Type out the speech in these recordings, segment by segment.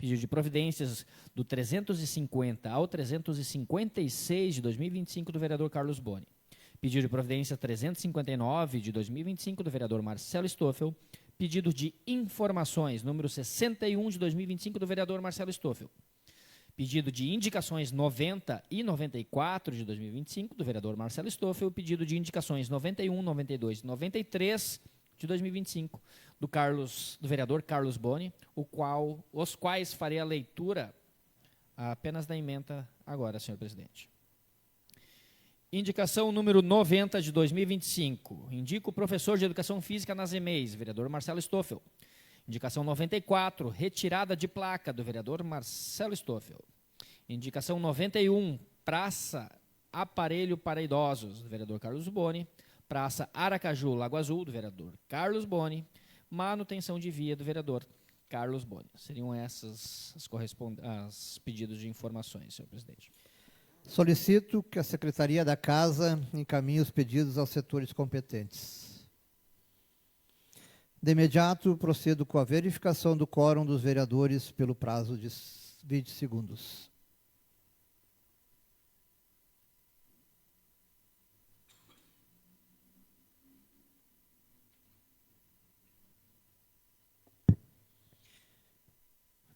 Pedido de providências do 350 ao 356 de 2025 do vereador Carlos Boni. Pedido de providência 359 de 2025 do vereador Marcelo Stoffel. Pedido de informações número 61 de 2025 do vereador Marcelo Stoffel. Pedido de indicações 90 e 94 de 2025 do vereador Marcelo Stoffel. Pedido de indicações 91, 92 e 93 de 2025 do vereador Carlos Boni, os quais farei a leitura apenas da ementa agora, senhor presidente. Indicação número 90 de 2025. Indica o professor de Educação Física nas EMEIs, vereador Marcelo Stoffel. Indicação 94, retirada de placa, do vereador Marcelo Stoffel. Indicação 91, praça aparelho para idosos, do vereador Carlos Boni. Praça Aracaju, Lago Azul, do vereador Carlos Boni. Manutenção de via, do vereador Carlos Boni. Seriam essas as pedidos de informações, senhor presidente. Solicito que a Secretaria da Casa encaminhe os pedidos aos setores competentes. De imediato, procedo com a verificação do quórum dos vereadores pelo prazo de 20 segundos.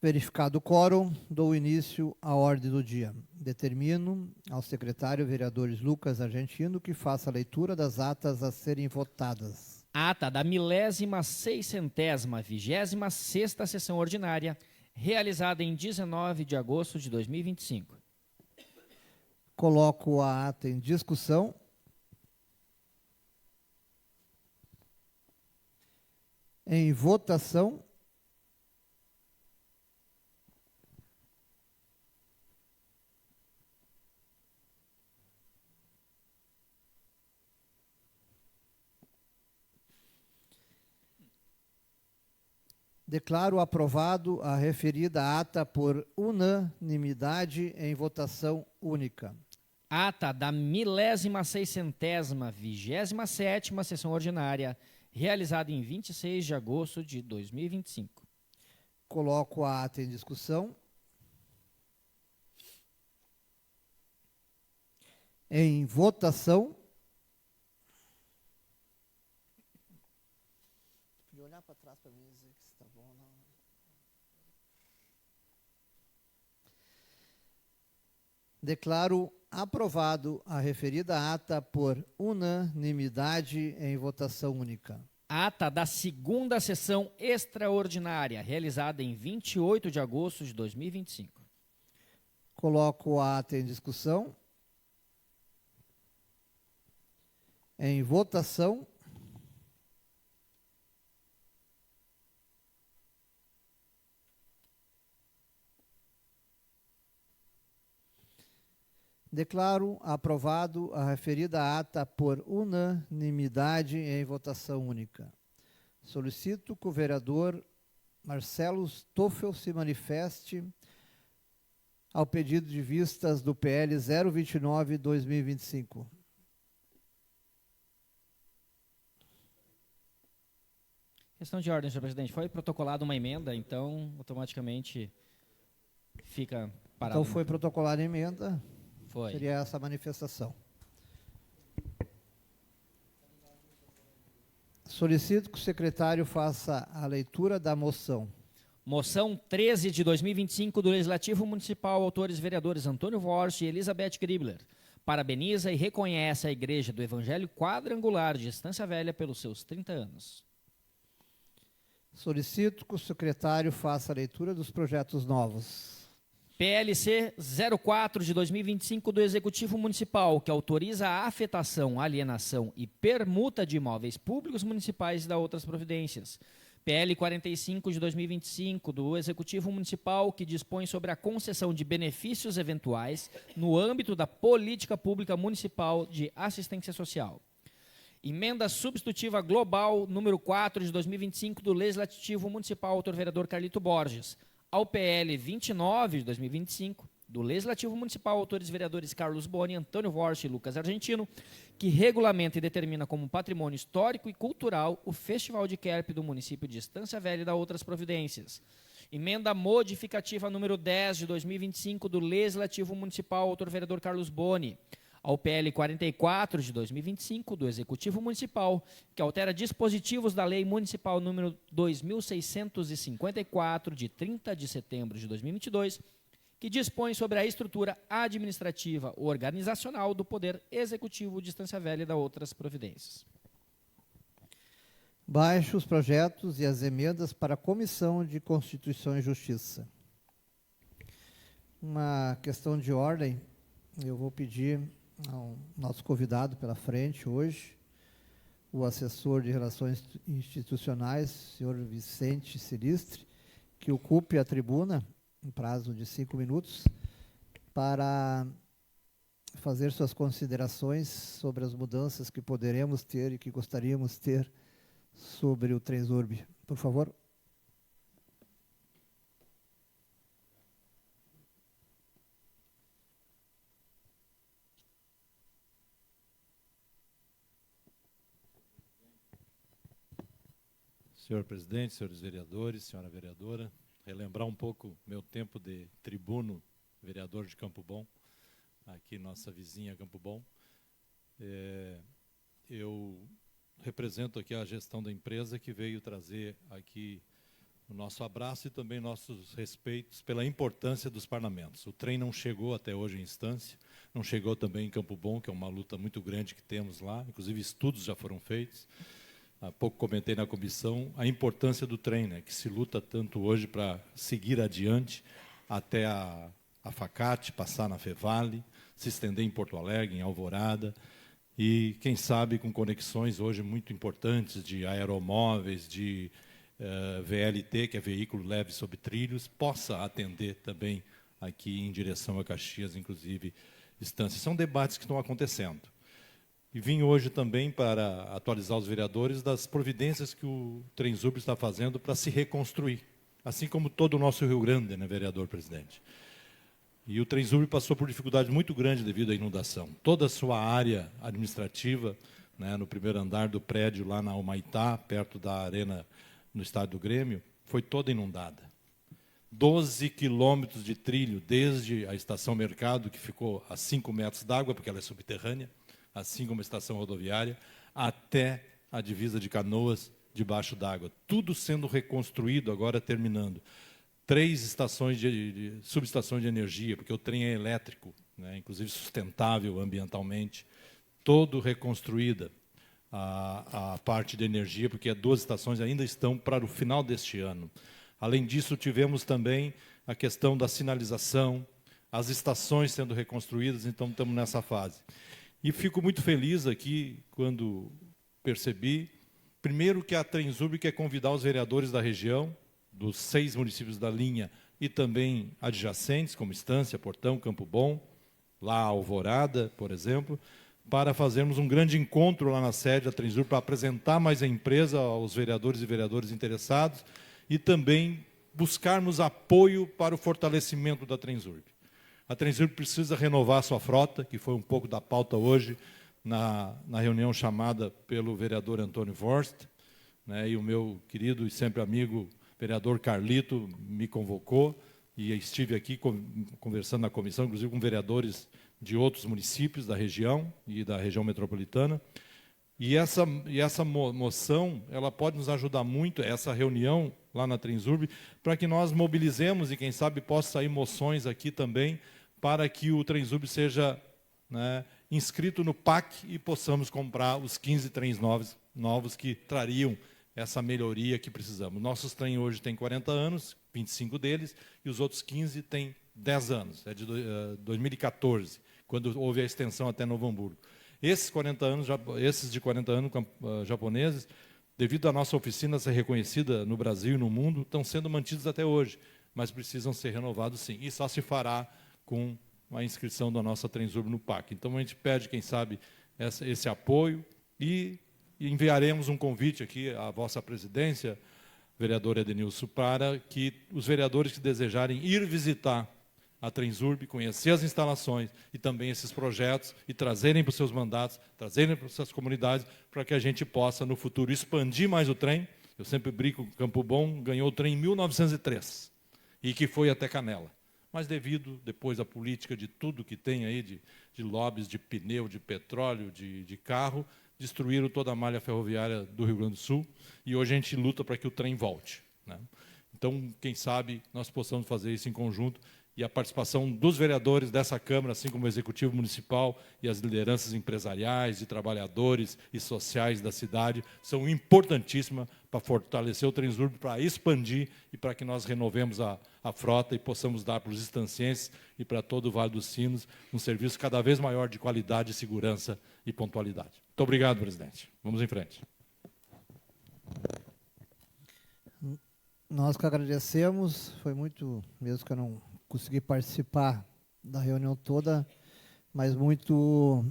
Verificado o quórum, dou início à ordem do dia. Determino ao secretário vereadores Lucas Argentino que faça a leitura das atas a serem votadas. Ata da 1626ª sessão ordinária, realizada em 19 de agosto de 2025. Coloco a ata em discussão. Em votação. Declaro aprovado a referida ata por unanimidade em votação única. Ata da 1627ª sessão ordinária, realizada em 26 de agosto de 2025. Coloco a ata em discussão. Em votação. Podia olhar para trás para mim e dizer que está bom ou não. Declaro aprovado a referida ata por unanimidade em votação única. Ata da segunda sessão extraordinária, realizada em 28 de agosto de 2025. Coloco a ata em discussão. Em votação. Declaro aprovado a referida ata por unanimidade em votação única. Solicito que o vereador Marcelo Stoffel se manifeste ao pedido de vistas do PL 029/2025. Questão de ordem, senhor presidente. Foi protocolada uma emenda, então automaticamente fica parado. Então foi protocolada a emenda. Foi. Seria essa a manifestação. Solicito que o secretário faça a leitura da moção. Moção 13 de 2025 do Legislativo Municipal, autores vereadores Antônio Vorst e Elizabeth Gribler. Parabeniza e reconhece a Igreja do Evangelho Quadrangular de Estância Velha pelos seus 30 anos. Solicito que o secretário faça a leitura dos projetos novos. PLC 04 de 2025 do Executivo Municipal, que autoriza a afetação, alienação e permuta de imóveis públicos municipais e da outras providências. PL 45 de 2025 do Executivo Municipal, que dispõe sobre a concessão de benefícios eventuais no âmbito da política pública municipal de assistência social. Emenda substitutiva global número 4 de 2025 do Legislativo Municipal, autor vereador Carlito Borges, ao PL 29 de 2025, do Legislativo Municipal, autores vereadores Carlos Boni, Antônio Vorst e Lucas Argentino, que regulamenta e determina como patrimônio histórico e cultural o Festival de Querpe do município de Estância Velha e da outras providências. Emenda modificativa número 10 de 2025 do Legislativo Municipal, autor vereador Carlos Boni. Ao PL 44 de 2025 do Executivo Municipal, que altera dispositivos da Lei Municipal número 2654, de 30 de setembro de 2022, que dispõe sobre a estrutura administrativa organizacional do Poder Executivo de Estância Velha e da outras providências. Baixo os projetos e as emendas para a Comissão de Constituição e Justiça. Uma questão de ordem, eu vou pedir ao nosso convidado pela frente hoje, o assessor de Relações Institucionais, senhor Vicente Silistre, que ocupe a tribuna, em prazo de 5 minutos, para fazer suas considerações sobre as mudanças que poderemos ter e que gostaríamos de ter sobre o Transurb. Por favor. Senhor presidente, senhores vereadores, senhora vereadora, relembrar um pouco meu tempo de tribuno, vereador de Campo Bom, aqui nossa vizinha Campo Bom. Eu represento aqui a gestão da empresa que veio trazer aqui o nosso abraço e também nossos respeitos pela importância dos parlamentos. O trem não chegou até hoje em instância, não chegou também em Campo Bom, que é uma luta muito grande que temos lá, inclusive estudos já foram feitos. Há pouco comentei na comissão a importância do trem, né, que se luta tanto hoje para seguir adiante até a Facate, passar na Fevale, se estender em Porto Alegre, em Alvorada, e, quem sabe, com conexões hoje muito importantes de aeromóveis, de VLT, que é veículo leve sobre trilhos, possa atender também aqui em direção a Caxias, inclusive, instâncias. São debates que estão acontecendo. E vim hoje também para atualizar os vereadores das providências que o Transurb está fazendo para se reconstruir, assim como todo o nosso Rio Grande, né, vereador presidente. E o Transurb passou por dificuldade muito grande devido à inundação. Toda a sua área administrativa, né, no primeiro andar do prédio, lá na Humaitá, perto da arena no estádio do Grêmio, foi toda inundada. 12 quilômetros de trilho, desde a estação Mercado, que ficou a 5 metros d'água, porque ela é subterrânea, assim como a estação rodoviária, até a divisa de Canoas, debaixo d'água. Tudo sendo reconstruído, agora terminando. 3 estações subestações de energia, porque o trem é elétrico, né, inclusive sustentável ambientalmente, todo reconstruída. A parte de energia, porque 2 estações ainda estão para o final deste ano. Além disso, tivemos também a questão da sinalização, as estações sendo reconstruídas, então estamos nessa fase. E fico muito feliz aqui quando percebi, primeiro, que a Transurb quer convidar os vereadores da região, dos 6 municípios da linha e também adjacentes, como Estância, Portão, Campo Bom, lá Alvorada, por exemplo, para fazermos um grande encontro lá na sede da Transurb para apresentar mais a empresa aos vereadores e vereadores interessados e também buscarmos apoio para o fortalecimento da Transurb. A Transurb precisa renovar sua frota, que foi um pouco da pauta hoje, na reunião chamada pelo vereador Antônio Forst, né, e o meu querido e sempre amigo vereador Carlito me convocou, e estive aqui conversando na comissão, inclusive com vereadores de outros municípios da região e da região metropolitana. E essa moção, ela pode nos ajudar muito, essa reunião lá na Transurb, para que nós mobilizemos e, quem sabe, possa sair moções aqui também, para que o Transurb seja, né, inscrito no PAC e possamos comprar os 15 trens novos que trariam essa melhoria que precisamos. Nossos trens hoje têm 40 anos, 25 deles, e os outros 15 têm 10 anos, é de 2014, quando houve a extensão até Novo Hamburgo. Esses de 40 anos japoneses, devido à nossa oficina ser reconhecida no Brasil e no mundo, estão sendo mantidos até hoje, mas precisam ser renovados sim, e só se fará com a inscrição da nossa Transurb no PAC. Então, a gente pede, quem sabe, esse apoio e enviaremos um convite aqui à vossa presidência, vereador Edenilson, para que os vereadores que desejarem ir visitar a Transurb, conhecer as instalações e também esses projetos e trazerem para os seus mandatos, trazerem para as suas comunidades, para que a gente possa, no futuro, expandir mais o trem. Eu sempre brinco que Campo Bom ganhou o trem em 1903. e que foi até Canela. Mas devido, depois, à política de tudo que tem aí, de lobbies de pneu, de petróleo, de carro, destruíram toda a malha ferroviária do Rio Grande do Sul, e hoje a gente luta para que o trem volte, né? Então, quem sabe, nós possamos fazer isso em conjunto, e a participação dos vereadores dessa Câmara, assim como o Executivo Municipal e as lideranças empresariais e trabalhadores e sociais da cidade, são importantíssimas para fortalecer o Transurb, para expandir e para que nós renovemos a frota e possamos dar para os estancienses e para todo o Vale dos Sinos um serviço cada vez maior de qualidade, segurança e pontualidade. Muito obrigado, presidente. Vamos em frente. Nós que agradecemos, foi muito, mesmo que eu não consegui participar da reunião toda, mas muito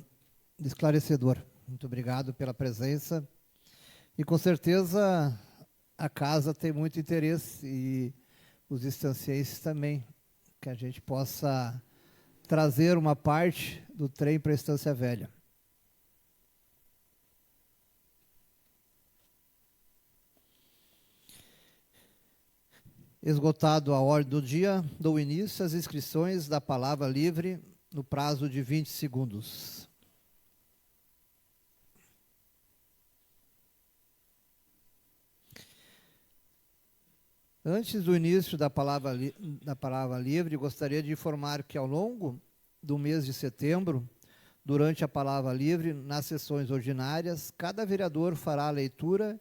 esclarecedor. Muito obrigado pela presença. E, com certeza, a casa tem muito interesse, e os estancienses também, que a gente possa trazer uma parte do trem para a Estância Velha. Esgotado a ordem do dia, dou início às inscrições da palavra livre no prazo de 20 segundos. Antes do início da palavra livre, gostaria de informar que, ao longo do mês de setembro, durante a palavra livre, nas sessões ordinárias, cada vereador fará a leitura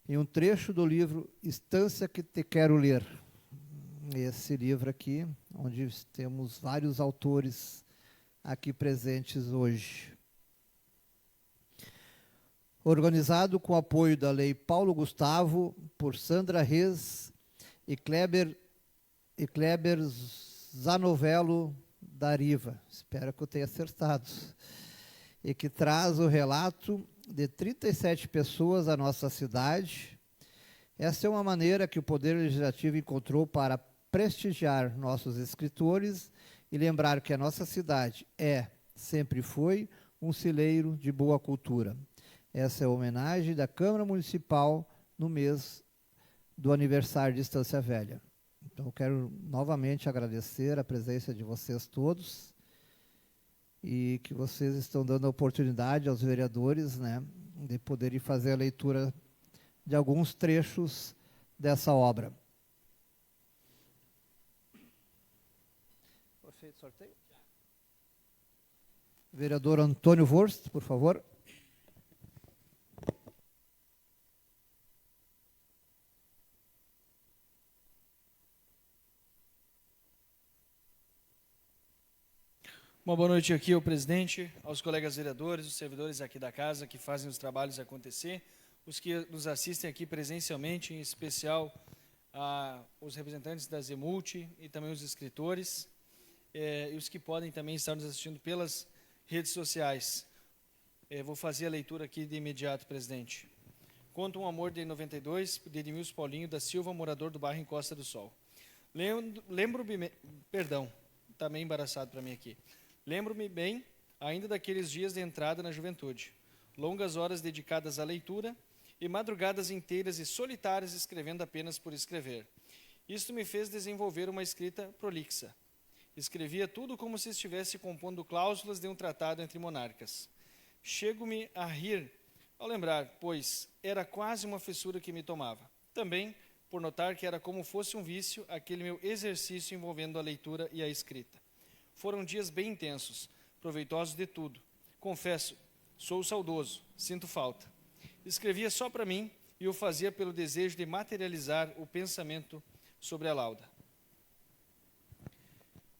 em um trecho do livro Estância que te quero ler. Esse livro aqui, onde temos vários autores aqui presentes hoje. Organizado com o apoio da Lei Paulo Gustavo, por Sandra Reis e Kleber Zanovello da Riva. Espero que eu tenha acertado. E que traz o relato de 37 pessoas da nossa cidade. Essa é uma maneira que o Poder Legislativo encontrou para prestigiar nossos escritores e lembrar que a nossa cidade sempre foi, um celeiro de boa cultura. Essa é a homenagem da Câmara Municipal no mês do aniversário de Estância Velha. Então, eu quero novamente agradecer a presença de vocês todos, e que vocês estão dando a oportunidade aos vereadores, né, de poderem fazer a leitura de alguns trechos dessa obra. Foi feito sorteio? Vereador Antônio Wurst, por favor. Uma boa noite aqui ao presidente, aos colegas vereadores, os servidores aqui da casa que fazem os trabalhos acontecer, os que nos assistem aqui presencialmente, em especial os representantes da Zemult e também os escritores, e os que podem também estar nos assistindo pelas redes sociais. Vou fazer a leitura aqui de imediato, presidente. Conta um amor de 92, de Edmilson Paulinho da Silva, morador do bairro Encosta do Sol. Lembro-me, perdão, está meio embaraçado para mim aqui. Lembro-me bem ainda daqueles dias de entrada na juventude, longas horas dedicadas à leitura e madrugadas inteiras e solitárias escrevendo apenas por escrever. Isto me fez desenvolver uma escrita prolixa. Escrevia tudo como se estivesse compondo cláusulas de um tratado entre monarcas. Chego-me a rir ao lembrar, pois era quase uma fissura que me tomava. Também por notar que era como fosse um vício aquele meu exercício envolvendo a leitura e a escrita. Foram dias bem intensos, proveitosos de tudo. Confesso, sou saudoso, sinto falta. Escrevia só para mim e o fazia pelo desejo de materializar o pensamento sobre a lauda.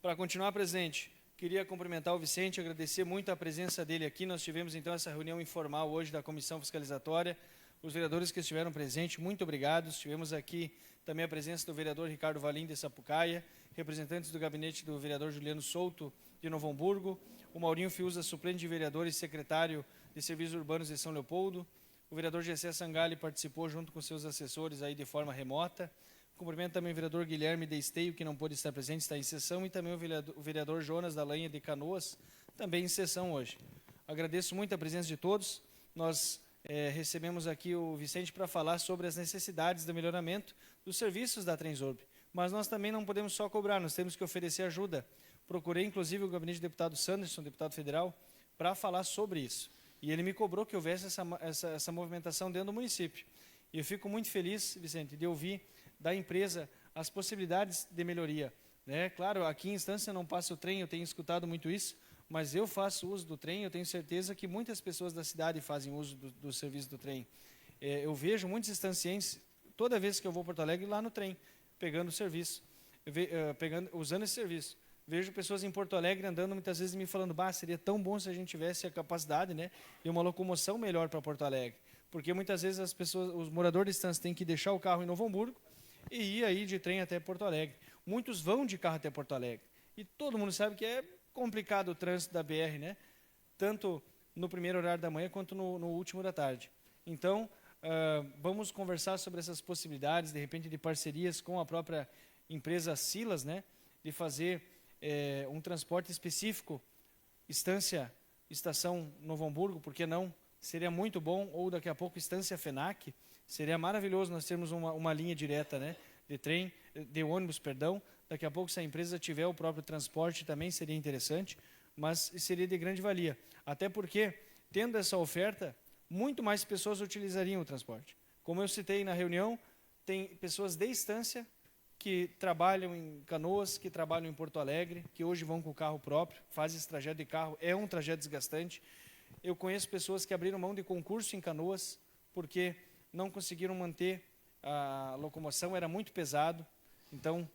Para continuar, presidente, queria cumprimentar o Vicente, agradecer muito a presença dele aqui. Nós tivemos então essa reunião informal hoje da Comissão Fiscalizatória. Os vereadores que estiveram presentes, muito obrigados. Tivemos aqui também a presença do vereador Ricardo Valim de Sapucaia, representantes do gabinete do vereador Juliano Souto de Novo Hamburgo, o Maurinho Fiuza, suplente de vereador e secretário de Serviços Urbanos de São Leopoldo, o vereador Gessé Sangali participou junto com seus assessores aí de forma remota. Cumprimento também o vereador Guilherme de Esteio, que não pôde estar presente, está em sessão, e também o vereador Jonas da Lanha de Canoas, também em sessão hoje. Agradeço muito a presença de todos. Nós recebemos aqui o Vicente para falar sobre as necessidades do melhoramento dos serviços da Transurb. mas nós também não podemos só cobrar, nós temos que oferecer ajuda. Procurei, inclusive, o gabinete do deputado Sanderson, deputado federal, para falar sobre isso. E ele me cobrou que houvesse essa movimentação dentro do município. E eu fico muito feliz, Vicente, de ouvir da empresa as possibilidades de melhoria. Né? Claro, aqui em Estância não passa o trem, eu tenho escutado muito isso, mas eu faço uso do trem, eu tenho certeza que muitas pessoas da cidade fazem uso do serviço do trem. Eu vejo muitos estancienses, toda vez que eu vou a Porto Alegre, lá no trem, pegando o serviço, usando esse serviço. Vejo pessoas em Porto Alegre andando muitas vezes me falando, seria tão bom se a gente tivesse a capacidade, né, de uma locomoção melhor para Porto Alegre. Porque muitas vezes os moradores de Estância têm que deixar o carro em Novo Hamburgo e ir aí de trem até Porto Alegre. Muitos vão de carro até Porto Alegre. E todo mundo sabe que é complicado o trânsito da BR, né? Tanto no primeiro horário da manhã quanto no último da tarde. Então, vamos conversar sobre essas possibilidades, de repente, de parcerias com a própria empresa Silas, né? De fazer um transporte específico, estação Novo Hamburgo, por que não? Seria muito bom, ou daqui a pouco Estância FENAC, seria maravilhoso nós termos uma linha direta, né? De ônibus, perdão. Daqui a pouco, se a empresa tiver o próprio transporte, também seria interessante, mas seria de grande valia. Até porque, tendo essa oferta, muito mais pessoas utilizariam o transporte. Como eu citei na reunião, tem pessoas de Estância que trabalham em Canoas, que trabalham em Porto Alegre, que hoje vão com o carro próprio, fazem esse trajeto de carro, é um trajeto desgastante. Eu conheço pessoas que abriram mão de concurso em Canoas, porque não conseguiram manter a locomoção, era muito pesado, então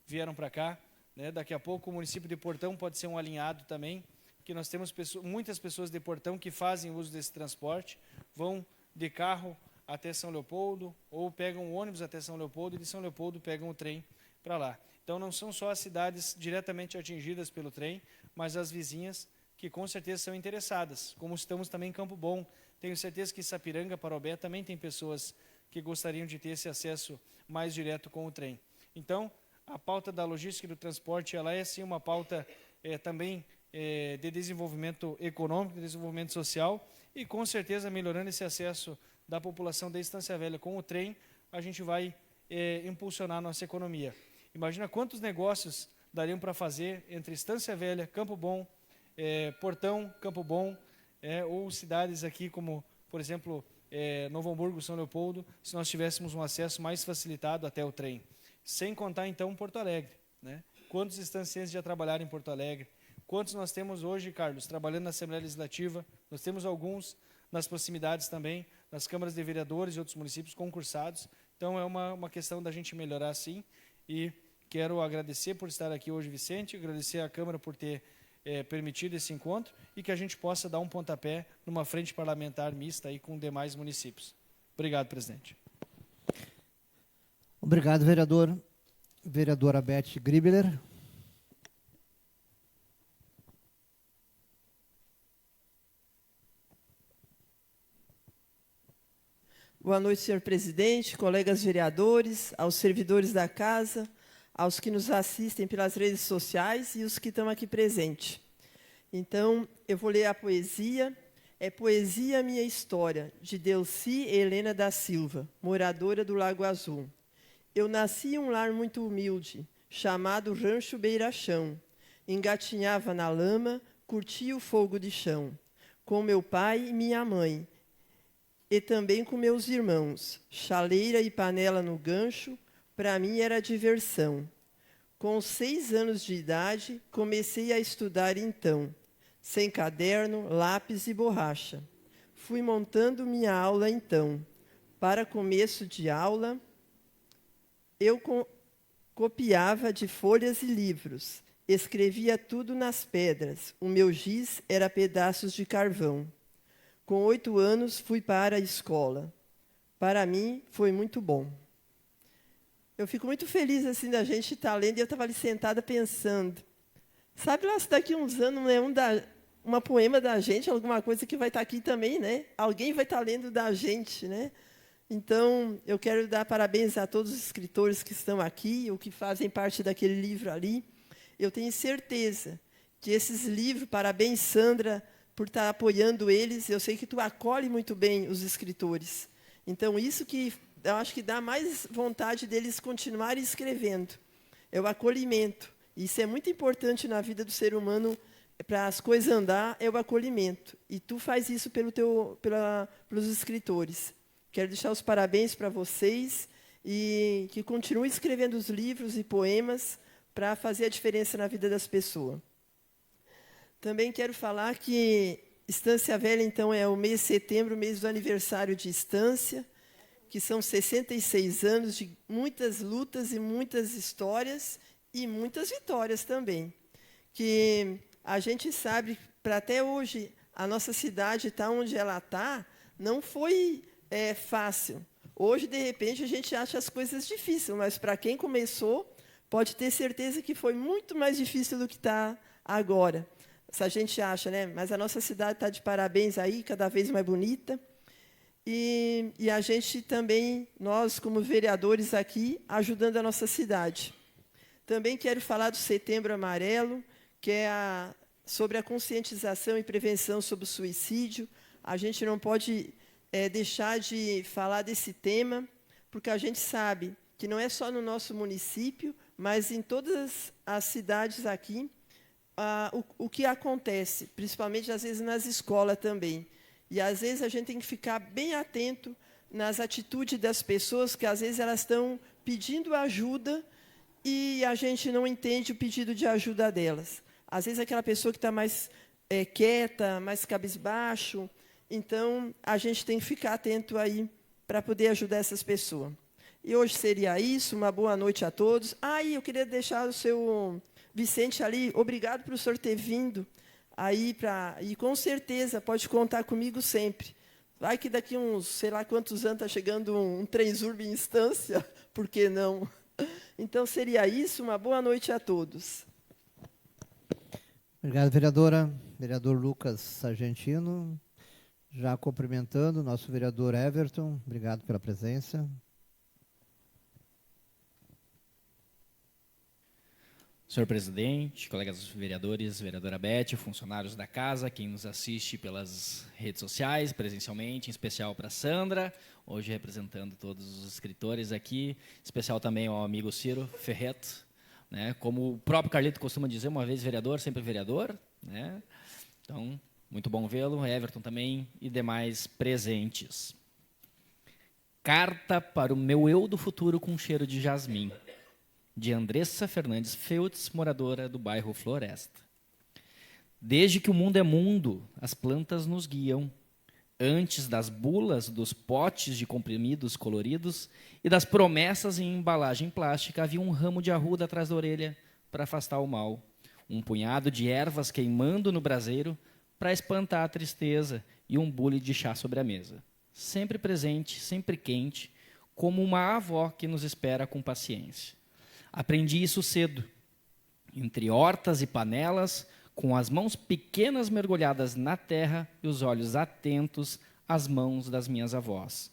vieram para cá. Né? Daqui a pouco o município de Portão pode ser um alinhado também, que nós temos muitas pessoas de Portão que fazem uso desse transporte, vão de carro até São Leopoldo, ou pegam o ônibus até São Leopoldo, e de São Leopoldo pegam o trem para lá. Então não são só as cidades diretamente atingidas pelo trem, mas as vizinhas que com certeza são interessadas, como estamos também em Campo Bom. Tenho certeza que Sapiranga, Parobé, também tem pessoas que gostariam de ter esse acesso mais direto com o trem. Então, a pauta da logística e do transporte, ela é sim uma pauta também de desenvolvimento econômico, de desenvolvimento social, e com certeza melhorando esse acesso da população da Estância Velha com o trem, a gente vai impulsionar a nossa economia. Imagina quantos negócios dariam para fazer entre Estância Velha, Campo Bom, Portão, Campo Bom, ou cidades aqui como, por exemplo, Novo Hamburgo, São Leopoldo, se nós tivéssemos um acesso mais facilitado até o trem. Sem contar, então, Porto Alegre. Né? Quantos estanciantes já trabalharam em Porto Alegre? Quantos nós temos hoje, Carlos, trabalhando na Assembleia Legislativa? Nós temos alguns nas proximidades também, nas câmaras de vereadores e outros municípios concursados. Então, é uma questão da gente melhorar, sim. E quero agradecer por estar aqui hoje, Vicente, agradecer à Câmara por ter permitido esse encontro e que a gente possa dar um pontapé numa frente parlamentar mista aí com demais municípios. Obrigado, presidente. Obrigado, vereador. Vereadora Beth Gribler. Boa noite, senhor presidente, colegas vereadores, aos servidores da casa, aos que nos assistem pelas redes sociais e os que estão aqui presentes. Então, eu vou ler a poesia. É Poesia Minha História, de Delci Helena da Silva, moradora do Lago Azul. Eu nasci em um lar muito humilde, chamado Rancho Beira-Chão. Engatinhava na lama, curtia o fogo de chão, com meu pai e minha mãe, e também com meus irmãos. Chaleira e panela no gancho, para mim era diversão. Com 6 anos de idade, comecei a estudar então, sem caderno, lápis e borracha. Fui montando minha aula então. Para começo de aula, eu copiava de folhas e livros, escrevia tudo nas pedras. O meu giz era pedaços de carvão. Com 8 anos, fui para a escola. Para mim, foi muito bom. Eu fico muito feliz assim da gente estar lendo, e eu estava ali sentada pensando. Sabe lá se daqui a uns anos uma poema da gente, alguma coisa que vai estar aqui também, né? Alguém vai estar lendo da gente, né? Então, eu quero dar parabéns a todos os escritores que estão aqui, ou que fazem parte daquele livro ali. Eu tenho certeza que esses livros, parabéns, Sandra, por estar apoiando eles. Eu sei que tu acolhe muito bem os escritores. Então, isso que eu acho que dá mais vontade deles continuarem escrevendo. é o acolhimento. Isso é muito importante na vida do ser humano, para as coisas andar, é o acolhimento. E tu faz isso pelos escritores. Quero deixar os parabéns para vocês e que continuem escrevendo os livros e poemas para fazer a diferença na vida das pessoas. Também quero falar que Estância Velha, então, é o mês de setembro, o mês do aniversário de Estância, que são 66 anos de muitas lutas e muitas histórias e muitas vitórias também. Que a gente sabe, para até hoje, a nossa cidade estar onde ela está, não foi fácil. Hoje, de repente, a gente acha as coisas difíceis, mas para quem começou, pode ter certeza que foi muito mais difícil do que está agora. Se a gente acha, né? Mas a nossa cidade está de parabéns aí, cada vez mais bonita. E a gente também, nós como vereadores aqui, ajudando a nossa cidade. Também quero falar do Setembro Amarelo, que é sobre a conscientização e prevenção sobre o suicídio. A gente não pode deixar de falar desse tema, porque a gente sabe que não é só no nosso município, mas em todas as cidades aqui, o que acontece, principalmente, às vezes, nas escolas também. E, às vezes, a gente tem que ficar bem atento nas atitudes das pessoas, que, às vezes, elas estão pedindo ajuda e a gente não entende o pedido de ajuda delas. Às vezes, aquela pessoa que está mais quieta, mais cabisbaixo. Então, a gente tem que ficar atento aí para poder ajudar essas pessoas. E hoje seria isso. Uma boa noite a todos. E eu queria deixar o seu Vicente ali, obrigado por o senhor ter vindo aí e com certeza pode contar comigo sempre. Vai que daqui uns, sei lá quantos anos está chegando um Transurb em Estância, por que não? Então seria isso, uma boa noite a todos. Obrigado, vereadora. Vereador Lucas Sargentino, já cumprimentando o nosso vereador Everton, obrigado pela presença. Senhor presidente, colegas vereadores, vereadora Beth, funcionários da casa, quem nos assiste pelas redes sociais, presencialmente, em especial para a Sandra, hoje representando todos os escritores aqui, especial também ao amigo Ciro Ferreto, né? Como o próprio Carlito costuma dizer, uma vez vereador, sempre vereador, né? Então, muito bom vê-lo, Everton também e demais presentes. Carta para o meu eu do futuro com cheiro de jasmim, de Andressa Fernandes Feltz, moradora do bairro Floresta. Desde que o mundo é mundo, as plantas nos guiam. Antes das bulas, dos potes de comprimidos coloridos e das promessas em embalagem plástica, havia um ramo de arruda atrás da orelha para afastar o mal. Um punhado de ervas queimando no braseiro para espantar a tristeza e um bule de chá sobre a mesa. Sempre presente, sempre quente, como uma avó que nos espera com paciência. Aprendi isso cedo, entre hortas e panelas, com as mãos pequenas mergulhadas na terra e os olhos atentos às mãos das minhas avós.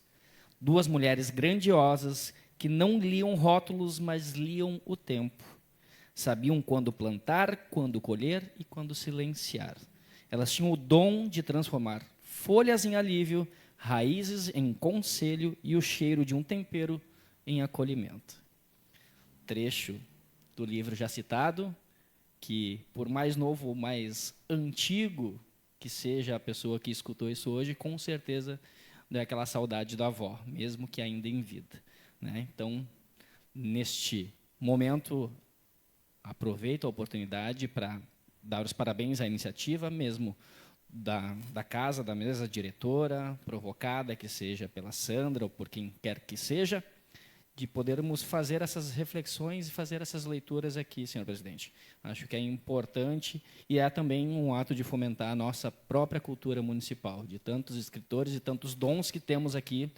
Duas mulheres grandiosas que não liam rótulos, mas liam o tempo. Sabiam quando plantar, quando colher e quando silenciar. Elas tinham o dom de transformar folhas em alívio, raízes em conselho e o cheiro de um tempero em acolhimento. Trecho do livro já citado, que por mais novo ou mais antigo que seja a pessoa que escutou isso hoje, com certeza dá aquela saudade da avó, mesmo que ainda em vida, né? Então, neste momento, aproveito a oportunidade para dar os parabéns à iniciativa, mesmo da casa, da mesa diretora, provocada que seja pela Sandra ou por quem quer que seja, de podermos fazer essas reflexões e fazer essas leituras aqui, senhor presidente. Acho que é importante e é também um ato de fomentar a nossa própria cultura municipal, de tantos escritores e tantos dons que temos aqui,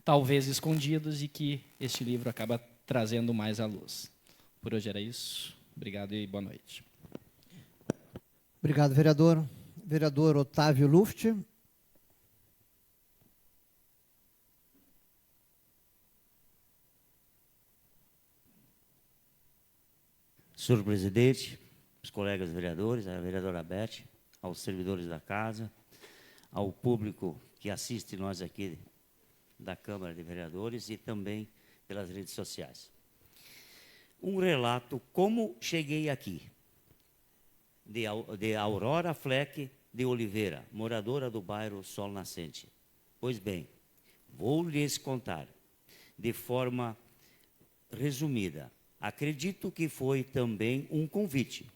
talvez escondidos, e que este livro acaba trazendo mais à luz. Por hoje era isso. Obrigado e boa noite. Obrigado, vereador. Vereador Otávio Luft. Senhor presidente, os colegas vereadores, a vereadora Beth, aos servidores da casa, ao público que assiste nós aqui da Câmara de Vereadores e também pelas redes sociais. um relato como cheguei aqui, de Aurora Fleck de Oliveira, moradora do bairro Sol Nascente. Pois bem, vou lhes contar de forma resumida. Acredito que foi também um convite,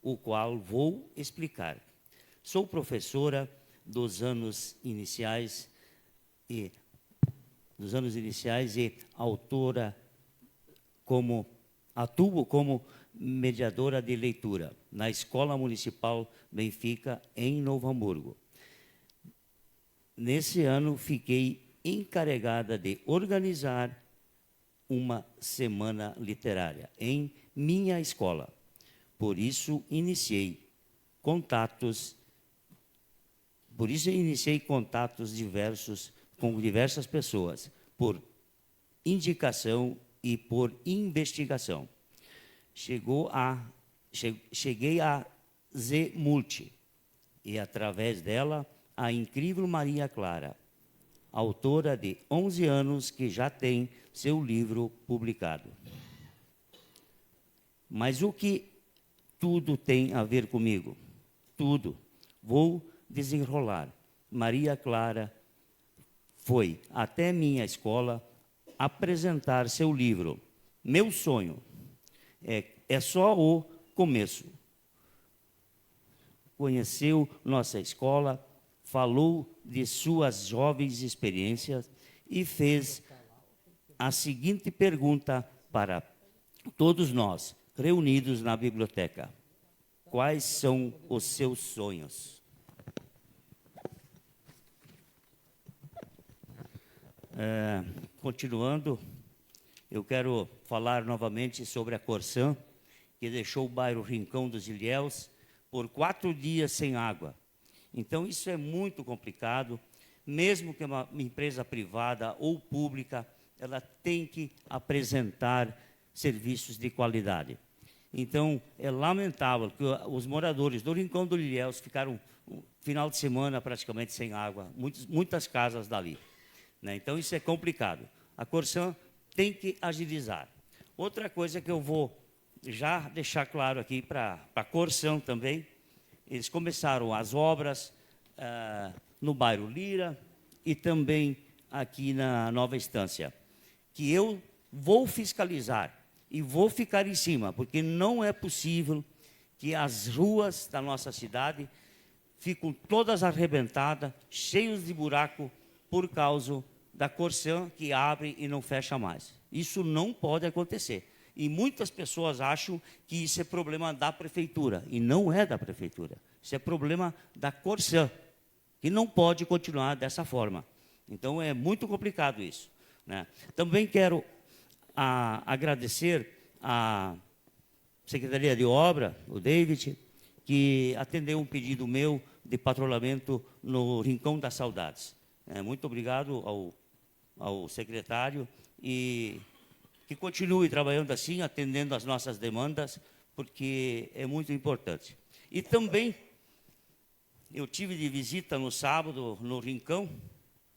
o qual vou explicar. Sou professora dos anos iniciais e autora atuo como mediadora de leitura na Escola Municipal Benfica, em Novo Hamburgo. Nesse ano, fiquei encarregada de organizar uma semana literária em minha escola. Por isso, iniciei contatos diversos com diversas pessoas, por indicação e por investigação. Cheguei a Z Multi, e através dela, a incrível Maria Clara, autora de 11 anos que já tem seu livro publicado. Mas o que tudo tem a ver comigo? Tudo. Vou desenrolar. Maria Clara foi até minha escola apresentar seu livro. Meu sonho é só o começo. Conheceu nossa escola, falou de suas jovens experiências e fez a seguinte pergunta para todos nós, reunidos na biblioteca: quais são os seus sonhos? Continuando, eu quero falar novamente sobre a Corsan, que deixou o bairro Rincão dos Ilhéus por 4 dias sem água. Então, isso é muito complicado. Mesmo que uma empresa privada ou pública, ela tem que apresentar serviços de qualidade. Então, é lamentável que os moradores do Rincão dos Ilhéus ficaram um final de semana praticamente sem água, muitas casas dali. Então, isso é complicado. A Corsan tem que agilizar. Outra coisa que eu vou já deixar claro aqui para a Corsan também, eles começaram as obras no bairro Lira e também aqui na Nova Estância, que eu vou fiscalizar e vou ficar em cima, porque não é possível que as ruas da nossa cidade ficam todas arrebentadas, cheias de buraco, por causa da Corsan que abre e não fecha mais. Isso não pode acontecer. E muitas pessoas acham que isso é problema da prefeitura, e não é da prefeitura. Isso é problema da Corsan, que não pode continuar dessa forma. Então, é muito complicado isso. Também quero agradecer à Secretaria de Obra, o David, que atendeu um pedido meu de patrulhamento no Rincão das Saudades. Muito obrigado ao secretário e que continue trabalhando assim, atendendo às nossas demandas, porque é muito importante. E também, eu tive de visita no sábado, no Rincão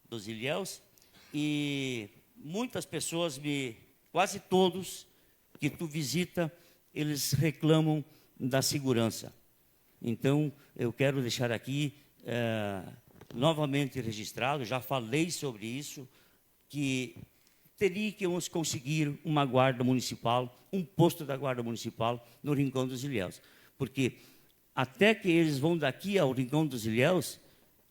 dos Ilhéus, e muitas pessoas, quase todos que tu visita, eles reclamam da segurança. Então, eu quero deixar aqui, novamente registrado, já falei sobre isso, que teríamos conseguir uma guarda municipal, um posto da guarda municipal no Rincão dos Ilhéus. Porque até que eles vão daqui ao Rincão dos Ilhéus,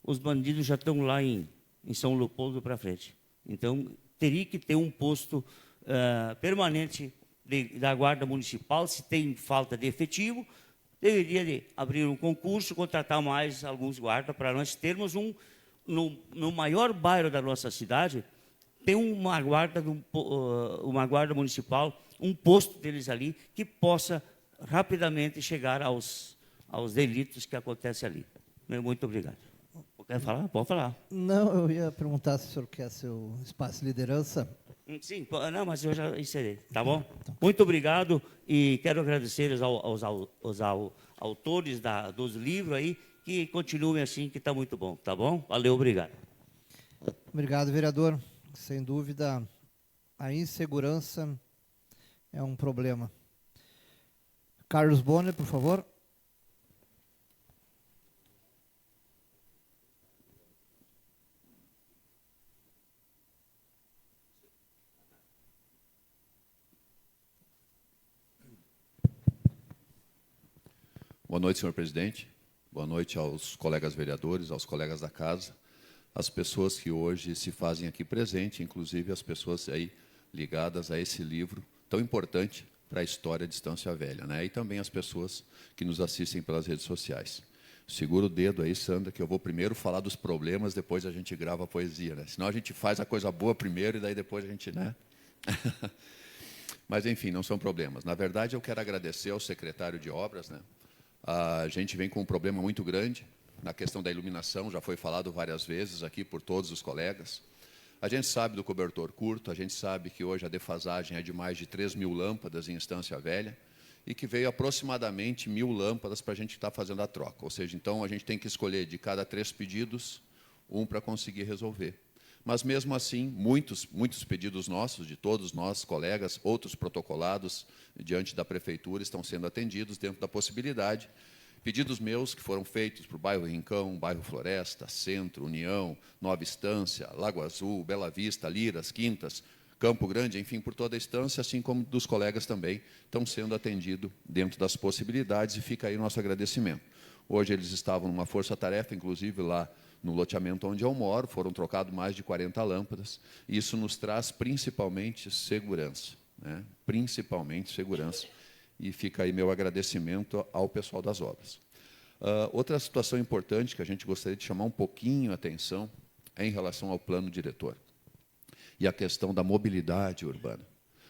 os bandidos já estão lá em São Leopoldo para frente. Então, teria que ter um posto permanente da guarda municipal. Se tem falta de efetivo, deveria de abrir um concurso, contratar mais alguns guardas, para nós termos no maior bairro da nossa cidade, tem uma guarda municipal, um posto deles ali, que possa rapidamente chegar aos delitos que acontecem ali. Muito obrigado. Quer falar? Pode falar. Não, eu ia perguntar se o senhor quer seu espaço de liderança. Sim, não, mas eu já encerrei, tá bom? Muito obrigado e quero agradecer aos autores dos livros aí, que continuem assim, que está muito bom, tá bom? Valeu, obrigado. Obrigado, vereador. Sem dúvida, a insegurança é um problema. Carlos Bonner, por favor. Boa noite, senhor presidente. Boa noite aos colegas vereadores, aos colegas da casa, às pessoas que hoje se fazem aqui presente, inclusive as pessoas aí ligadas a esse livro tão importante para a história de Estância Velha, né? E também as pessoas que nos assistem pelas redes sociais. Segura o dedo aí, Sandra, que eu vou primeiro falar dos problemas, depois a gente grava a poesia, né? Senão a gente faz a coisa boa primeiro e daí depois a gente, né? Mas, enfim, não são problemas. Na verdade, eu quero agradecer ao secretário de Obras, né? A gente vem com um problema muito grande na questão da iluminação, já foi falado várias vezes aqui por todos os colegas. A gente sabe do cobertor curto, a gente sabe que hoje a defasagem é de mais de 3.000 lâmpadas em Estância Velha e que veio aproximadamente 1.000 lâmpadas para a gente estar fazendo a troca. Ou seja, então, a gente tem que escolher de cada 3 pedidos, um para conseguir resolver. Mas, mesmo assim, muitos pedidos nossos, de todos nós, colegas, outros protocolados diante da Prefeitura, estão sendo atendidos dentro da possibilidade. Pedidos meus que foram feitos para o bairro Rincão, bairro Floresta, Centro, União, Nova Estância, Lago Azul, Bela Vista, Liras, Quintas, Campo Grande, enfim, por toda a estância, assim como dos colegas também, estão sendo atendidos dentro das possibilidades, e fica aí o nosso agradecimento. Hoje eles estavam numa força-tarefa, inclusive lá no loteamento onde eu moro, foram trocados mais de 40 lâmpadas, e isso nos traz principalmente segurança, né? Principalmente segurança, e fica aí meu agradecimento ao pessoal das obras. Outra situação importante que a gente gostaria de chamar um pouquinho a atenção é em relação ao plano diretor e a questão da mobilidade urbana,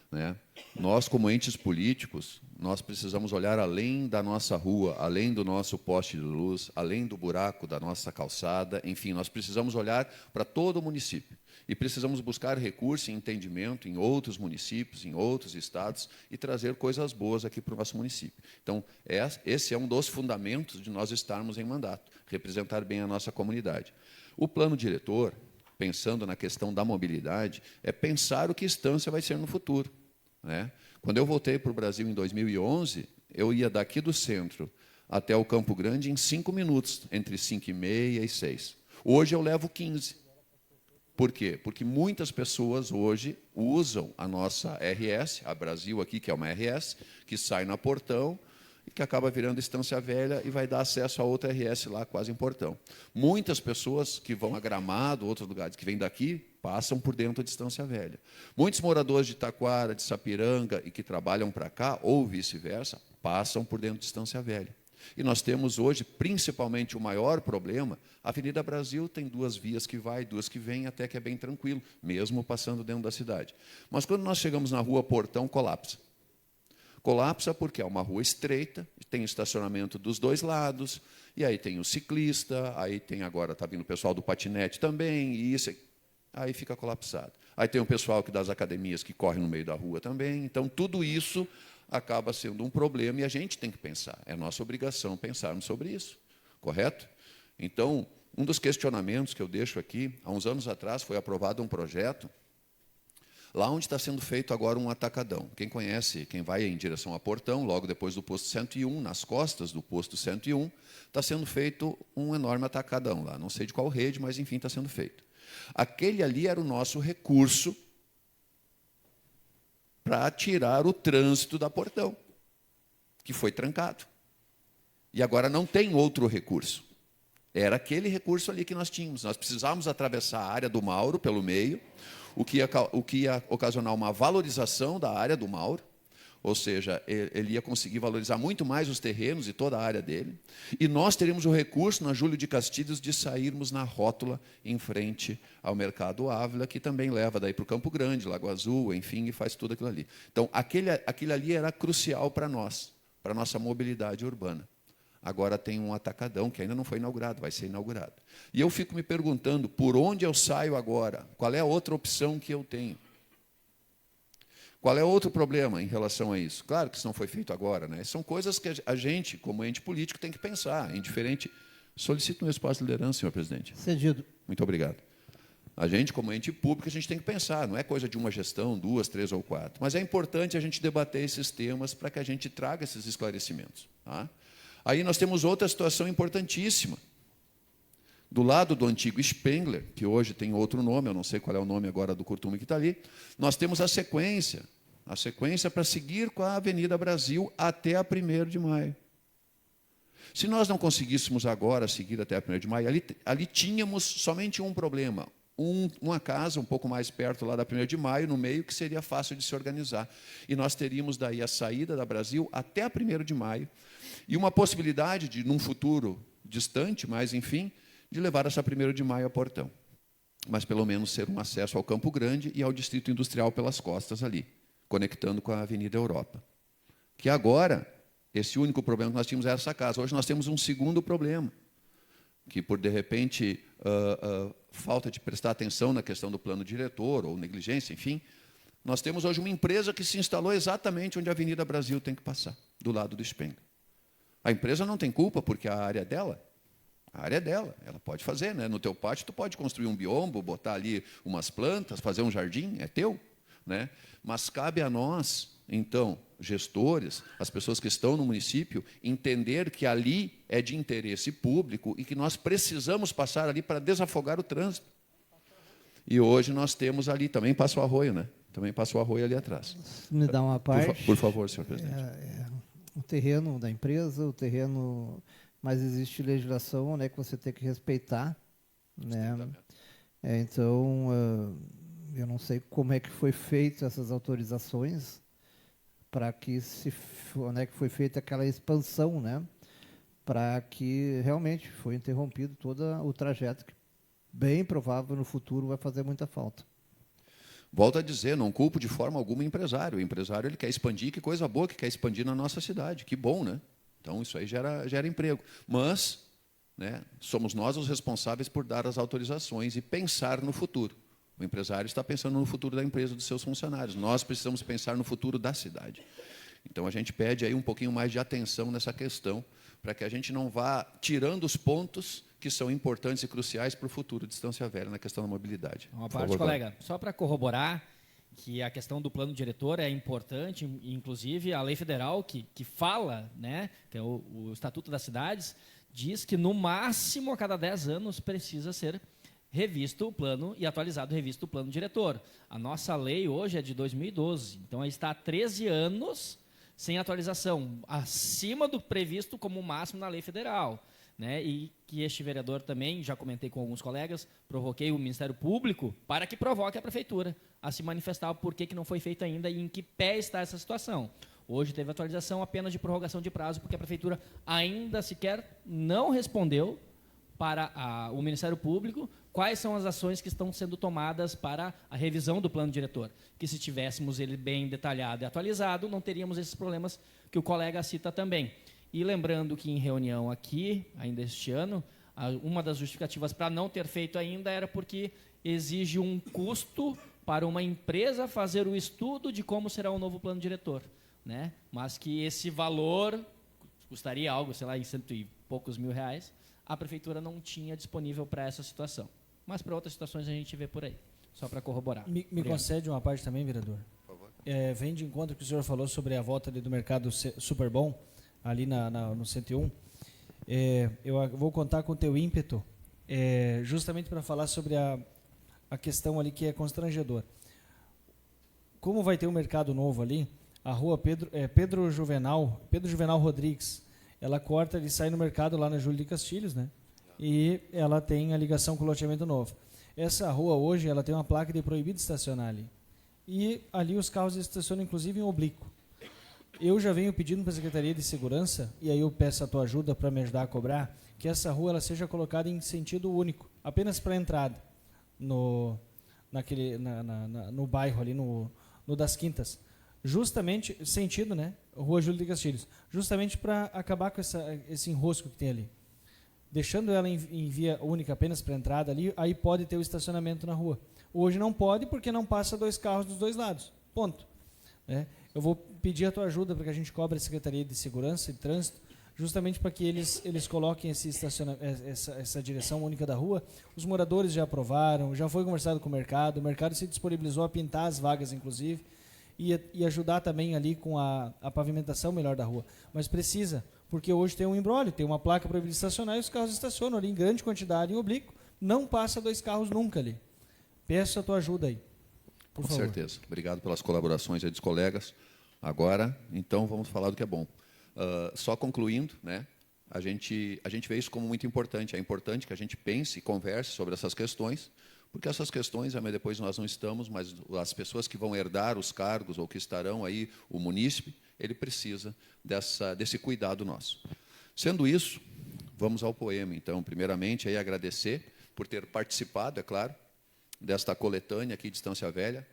né? Nós, como entes políticos, nós precisamos olhar além da nossa rua, além do nosso poste de luz, além do buraco da nossa calçada, enfim, nós precisamos olhar para todo o município e precisamos buscar recurso e entendimento em outros municípios, em outros estados, e trazer coisas boas aqui para o nosso município. Então, esse é um dos fundamentos de nós estarmos em mandato, representar bem a nossa comunidade. O plano diretor, pensando na questão da mobilidade, é pensar o que Estância vai ser no futuro, né? Quando eu voltei para o Brasil em 2011, eu ia daqui do centro até o Campo Grande em 5 minutos, entre 5h30 e 6. Hoje eu levo 15. Por quê? Porque muitas pessoas hoje usam a nossa RS, a Brasil aqui, que é uma RS, que sai na Portão, e que acaba virando Estância Velha e vai dar acesso a outra RS lá, quase em Portão. Muitas pessoas que vão a Gramado, outros lugares que vêm daqui, passam por dentro de Estância Velha. Muitos moradores de Taquara, de Sapiranga, e que trabalham para cá, ou vice-versa, passam por dentro de Estância Velha. E nós temos hoje, principalmente, o maior problema, a Avenida Brasil tem 2 vias que vai, 2 que vêm, até que é bem tranquilo, mesmo passando dentro da cidade. Mas, quando nós chegamos na rua Portão, colapsa. Colapsa porque é uma rua estreita, tem estacionamento dos 2 lados, e aí tem o ciclista, aí tem agora, está vindo o pessoal do patinete também, e isso aí fica colapsado. Aí tem o pessoal das academias que corre no meio da rua também, então tudo isso acaba sendo um problema e a gente tem que pensar, é nossa obrigação pensarmos sobre isso, correto? Então, um dos questionamentos que eu deixo aqui, há uns anos atrás foi aprovado um projeto lá onde está sendo feito agora um atacadão. Quem conhece, quem vai em direção a Portão, logo depois do posto 101, nas costas do posto 101, está sendo feito um enorme atacadão lá. Não sei de qual rede, mas, enfim, está sendo feito. Aquele ali era o nosso recurso para tirar o trânsito da Portão, que foi trancado. E agora não tem outro recurso. Era aquele recurso ali que nós tínhamos. Nós precisávamos atravessar a área do Mauro pelo meio, o que ia ocasionar uma valorização da área do Mauro, ou seja, ele ia conseguir valorizar muito mais os terrenos e toda a área dele, e nós teríamos o recurso, na Júlio de Castilhos, de sairmos na rótula em frente ao Mercado Ávila, que também leva daí para o Campo Grande, Lago Azul, enfim, e faz tudo aquilo ali. Então, aquele ali era crucial para nós, para a nossa mobilidade urbana. Agora tem um atacadão que ainda não foi inaugurado, vai ser inaugurado. E eu fico me perguntando, por onde eu saio agora? Qual é a outra opção que eu tenho? Qual é outro problema em relação a isso? Claro que isso não foi feito agora, né? São coisas que a gente, como ente político, tem que pensar. Indiferente. Solicito um espaço de liderança, senhor presidente. Cedido. Muito obrigado. A gente, como ente público, a gente tem que pensar, não é coisa de uma gestão, 2, 3 ou 4, mas é importante a gente debater esses temas para que a gente traga esses esclarecimentos. Tá? Aí nós temos outra situação importantíssima. Do lado do antigo Spengler, que hoje tem outro nome, eu não sei qual é o nome agora do curtume que está ali, nós temos a sequência para seguir com a Avenida Brasil até a 1º de maio. Se nós não conseguíssemos agora seguir até a 1º de maio, ali tínhamos somente um problema, uma casa um pouco mais perto lá da 1º de maio, no meio, que seria fácil de se organizar. E nós teríamos daí a saída da Brasil até a 1º de maio, e uma possibilidade de, num futuro distante, mas, enfim, de levar essa 1º de maio a Portão. Mas, pelo menos, ser um acesso ao Campo Grande e ao Distrito Industrial pelas costas ali, conectando com a Avenida Europa. Que agora, esse único problema que nós tínhamos era essa casa. Hoje nós temos um segundo problema, que, por, de repente, falta de prestar atenção na questão do plano diretor, ou negligência, enfim, nós temos hoje uma empresa que se instalou exatamente onde a Avenida Brasil tem que passar, do lado do Spengler. A empresa não tem culpa, porque a área é dela. A área é dela, ela pode fazer, né? No teu pátio tu pode construir um biombo, botar ali umas plantas, fazer um jardim, é teu, né? Mas cabe a nós, então, gestores, as pessoas que estão no município, entender que ali é de interesse público e que nós precisamos passar ali para desafogar o trânsito. E hoje nós temos ali, também passa o arroio, né? Também passa o arroio ali atrás. Me dá uma parte. Por favor, senhor presidente. O terreno da empresa, o terreno, mas existe legislação, né, que você tem que respeitar, né? Então, eu não sei como é que foi feito essas autorizações para que que foi feita aquela expansão, né? Para que realmente foi interrompido todo o trajeto que bem provável no futuro vai fazer muita falta. Volto a dizer, não culpo de forma alguma o empresário. O empresário ele quer expandir, que coisa boa que quer expandir na nossa cidade, que bom, né? Então, isso aí gera emprego. Mas, né, somos nós os responsáveis por dar as autorizações e pensar no futuro. O empresário está pensando no futuro da empresa, dos seus funcionários. Nós precisamos pensar no futuro da cidade. Então, a gente pede aí um pouquinho mais de atenção nessa questão, para que a gente não vá tirando os pontos que são importantes e cruciais para o futuro de Estância Velha, na questão da mobilidade. Uma parte, colega, só para corroborar que a questão do plano diretor é importante, inclusive a lei federal que fala, né, que é o Estatuto das Cidades, diz que no máximo a cada 10 anos precisa ser revisto o plano e atualizado, revisto o plano diretor. A nossa lei hoje é de 2012, então aí está há 13 anos sem atualização, acima do previsto como máximo na lei federal. Né, e que este vereador também, já comentei com alguns colegas, provoquei o Ministério Público para que provoque a Prefeitura a se manifestar por que não foi feito ainda e em que pé está essa situação. Hoje teve atualização apenas de prorrogação de prazo, porque a Prefeitura ainda sequer não respondeu para o Ministério Público quais são as ações que estão sendo tomadas para a revisão do plano diretor. Que se tivéssemos ele bem detalhado e atualizado, não teríamos esses problemas que o colega cita também. E lembrando que em reunião aqui, ainda este ano, uma das justificativas para não ter feito ainda era porque exige um custo para uma empresa fazer o estudo de como será o novo plano diretor, né? Mas que esse valor custaria algo, sei lá, em 100 e poucos mil reais, a Prefeitura não tinha disponível para essa situação. Mas para outras situações a gente vê por aí, só para corroborar. Me concede uma parte também, vereador? Por favor. Vem de encontro que o senhor falou sobre a volta ali do mercado super bom, ali no 101, eu vou contar com o teu ímpeto, justamente para falar sobre a questão ali que é constrangedor. Como vai ter um mercado novo ali, a rua Pedro Juvenal Rodrigues, ela corta e sai no mercado lá na Júlio de Castilhos, né? E ela tem a ligação com o loteamento novo. Essa rua hoje ela tem uma placa de proibido estacionar ali. E ali os carros estacionam inclusive em oblíquo. Eu já venho pedindo para a Secretaria de Segurança, e aí eu peço a tua ajuda para me ajudar a cobrar, que essa rua ela seja colocada em sentido único, apenas para a entrada, no bairro ali, no das Quintas. Justamente, sentido, né? Rua Júlio de Castilhos. Justamente para acabar com esse enrosco que tem ali. Deixando ela em via única apenas para a entrada ali, aí pode ter o estacionamento na rua. Hoje não pode porque não passa 2 carros dos 2 lados. Ponto. Eu vou pedir a tua ajuda para que a gente cobre a Secretaria de Segurança e Trânsito justamente para que eles coloquem essa direção única da rua. Os moradores já aprovaram, já foi conversado com o mercado se disponibilizou a pintar as vagas, inclusive, e ajudar também ali com a pavimentação melhor da rua. Mas precisa, porque hoje tem um imbróglio, tem uma placa proibida de estacionar e os carros estacionam ali em grande quantidade, em oblíquo, não passa 2 carros nunca ali. Peço a tua ajuda aí, por favor. Com certeza. Obrigado pelas colaborações aí dos colegas. Agora, então, vamos falar do que é bom. Só concluindo, né, a gente vê isso como muito importante. É importante que a gente pense e converse sobre essas questões, porque essas questões, depois nós não estamos, mas as pessoas que vão herdar os cargos ou que estarão aí, o munícipe, ele precisa desse cuidado nosso. Sendo isso, vamos ao poema. Então, primeiramente, aí agradecer por ter participado, é claro, desta coletânea aqui de Estância Velha,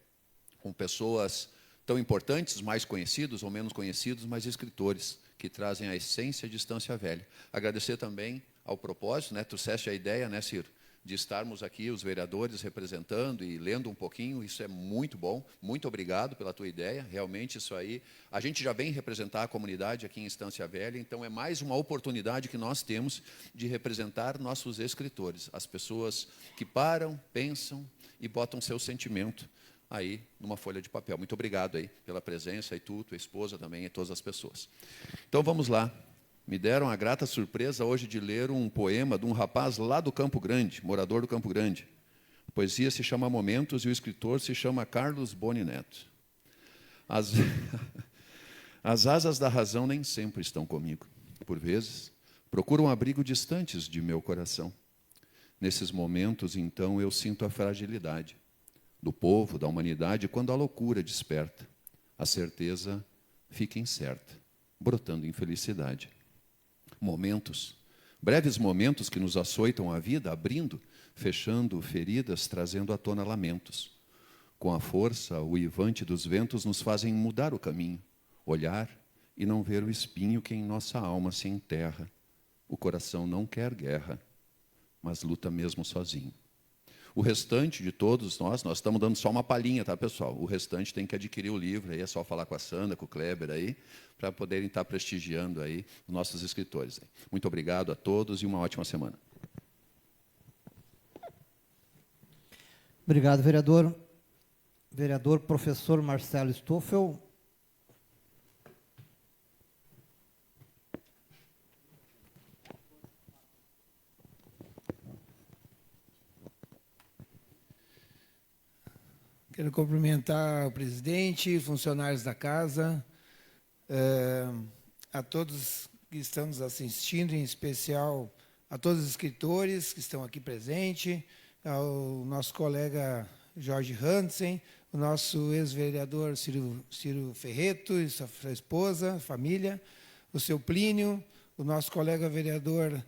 com pessoas tão importantes, mais conhecidos ou menos conhecidos, mas escritores que trazem a essência de Estância Velha. Agradecer também ao propósito, né, trouxeste a ideia, né, Ciro, de estarmos aqui, os vereadores, representando e lendo um pouquinho, isso é muito bom, muito obrigado pela tua ideia, realmente isso aí, a gente já vem representar a comunidade aqui em Estância Velha, então é mais uma oportunidade que nós temos de representar nossos escritores, as pessoas que param, pensam e botam seu sentimento aí numa folha de papel. Muito obrigado aí pela presença, e tu, tua esposa também, e todas as pessoas. Então vamos lá. Me deram a grata surpresa hoje de ler um poema de um rapaz lá do Campo Grande, morador do Campo Grande. A poesia se chama Momentos e o escritor se chama Carlos Boni Neto. As asas da razão nem sempre estão comigo. Por vezes, procuram abrigo distantes de meu coração. Nesses momentos, então, eu sinto a fragilidade do povo, da humanidade, quando a loucura desperta. A certeza fica incerta, brotando infelicidade. Momentos, breves momentos que nos açoitam a vida, abrindo, fechando feridas, trazendo à tona lamentos. Com a força uivante dos ventos, nos fazem mudar o caminho, olhar e não ver o espinho que em nossa alma se enterra. O coração não quer guerra, mas luta mesmo sozinho. O restante de todos nós estamos dando só uma palhinha, tá, pessoal? O restante tem que adquirir o livro, aí é só falar com a Sandra, com o Kleber aí, para poderem estar prestigiando aí os nossos escritores. Muito obrigado a todos e uma ótima semana. Obrigado, vereador. Vereador professor Marcelo Stoffel. Quero cumprimentar o presidente, funcionários da casa, a todos que estão nos assistindo, em especial a todos os escritores que estão aqui presentes, ao nosso colega Jorge Hansen, o nosso ex-vereador Ciro Ferreto e sua esposa, família, o seu Plínio, o nosso colega vereador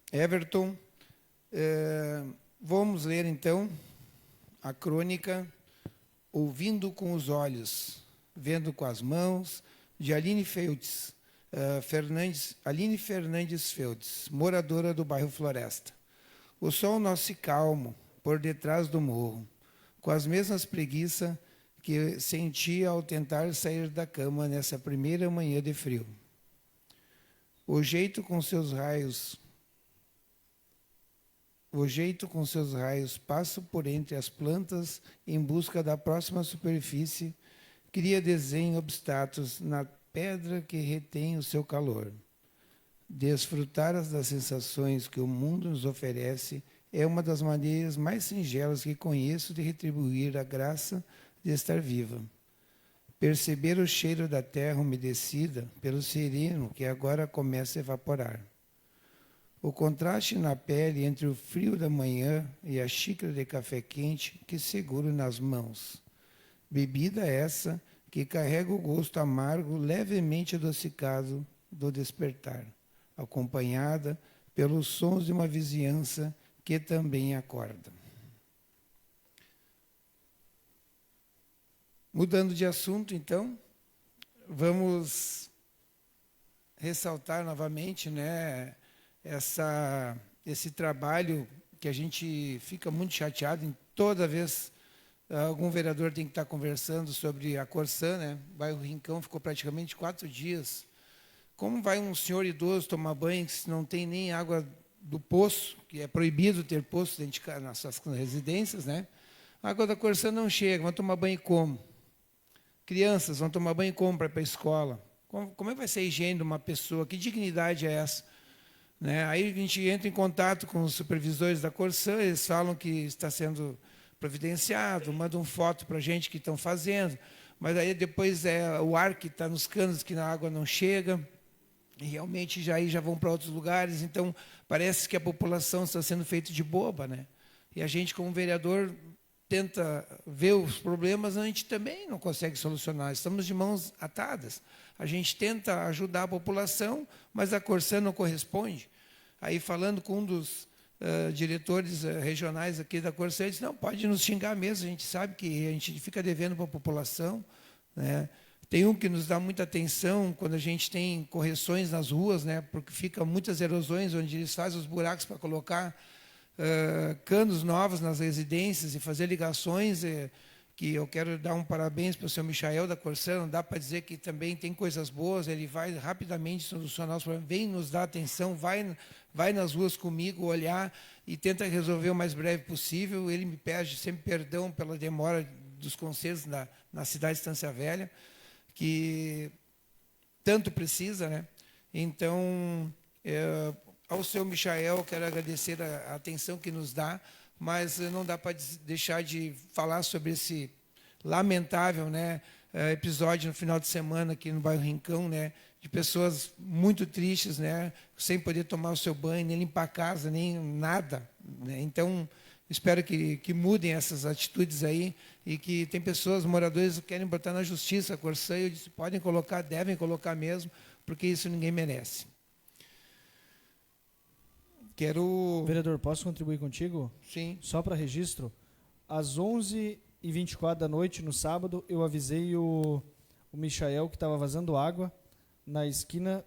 Everton. Vamos ler, então, a crônica Ouvindo com os Olhos, Vendo com as Mãos, de Aline Fernandes Feldes, moradora do bairro Floresta. O sol nasce calmo, por detrás do morro, com as mesmas preguiças que senti ao tentar sair da cama nessa primeira manhã de frio. O jeito com seus raios passa por entre as plantas em busca da próxima superfície, cria desenho obstáculos na pedra que retém o seu calor. Desfrutar das sensações que o mundo nos oferece é uma das maneiras mais singelas que conheço de retribuir a graça de estar viva. Perceber o cheiro da terra umedecida pelo sereno que agora começa a evaporar. O contraste na pele entre o frio da manhã e a xícara de café quente que seguro nas mãos. Bebida essa que carrega o gosto amargo levemente adocicado do despertar, acompanhada pelos sons de uma vizinhança que também acorda. Mudando de assunto, então, vamos ressaltar novamente, né, esse trabalho que a gente fica muito chateado em toda vez algum vereador tem que estar conversando sobre a Corsã, né? O bairro Rincão ficou praticamente 4 dias Como vai um senhor idoso tomar banho se não tem nem água do poço, que é proibido ter poço dentro de casa, nas suas residências, né? A água da Corsã não chega, vão tomar banho como? Crianças vão tomar banho como para ir para a escola? Como é que vai ser a higiene de uma pessoa? Que dignidade é essa? Né? Aí a gente entra em contato com os supervisores da Corsã, eles falam que está sendo providenciado, mandam foto para a gente que estão fazendo, mas aí depois é o ar que está nos canos que a água não chega, e realmente já vão para outros lugares, então parece que a população está sendo feita de boba, né? E a gente, como vereador, tenta ver os problemas, a gente também não consegue solucionar, estamos de mãos atadas. A gente tenta ajudar a população, mas a Corsã não corresponde. Aí, falando com um dos diretores regionais aqui da Corsã, ele disse, não, pode nos xingar mesmo, a gente sabe que a gente fica devendo para a população, né? Tem um que nos dá muita atenção quando a gente tem correções nas ruas, né? Porque ficam muitas erosões, onde eles fazem os buracos para colocar canos novos nas residências e fazer ligações, que eu quero dar um parabéns para o senhor Michael da Corsã, não dá para dizer que também tem coisas boas, ele vai rapidamente solucionar os problemas, vem nos dar atenção, vai nas ruas comigo olhar e tenta resolver o mais breve possível. Ele me pede sempre perdão pela demora dos conselhos na cidade de Estância Velha, que tanto precisa, né? Então, ao senhor Michael, quero agradecer a atenção que nos dá, mas não dá para deixar de falar sobre esse lamentável, né, episódio no final de semana aqui no bairro Rincão, né, de pessoas muito tristes, né, sem poder tomar o seu banho, nem limpar a casa, nem nada, né? Então, espero que mudem essas atitudes aí e que tem pessoas, moradores, que querem botar na justiça a Corsã, e eu disse, podem colocar, devem colocar mesmo, porque isso ninguém merece. Vereador, posso contribuir contigo? Sim. Só para registro, às 11h24 da noite, no sábado, eu avisei o Michael que estava vazando água na esquina,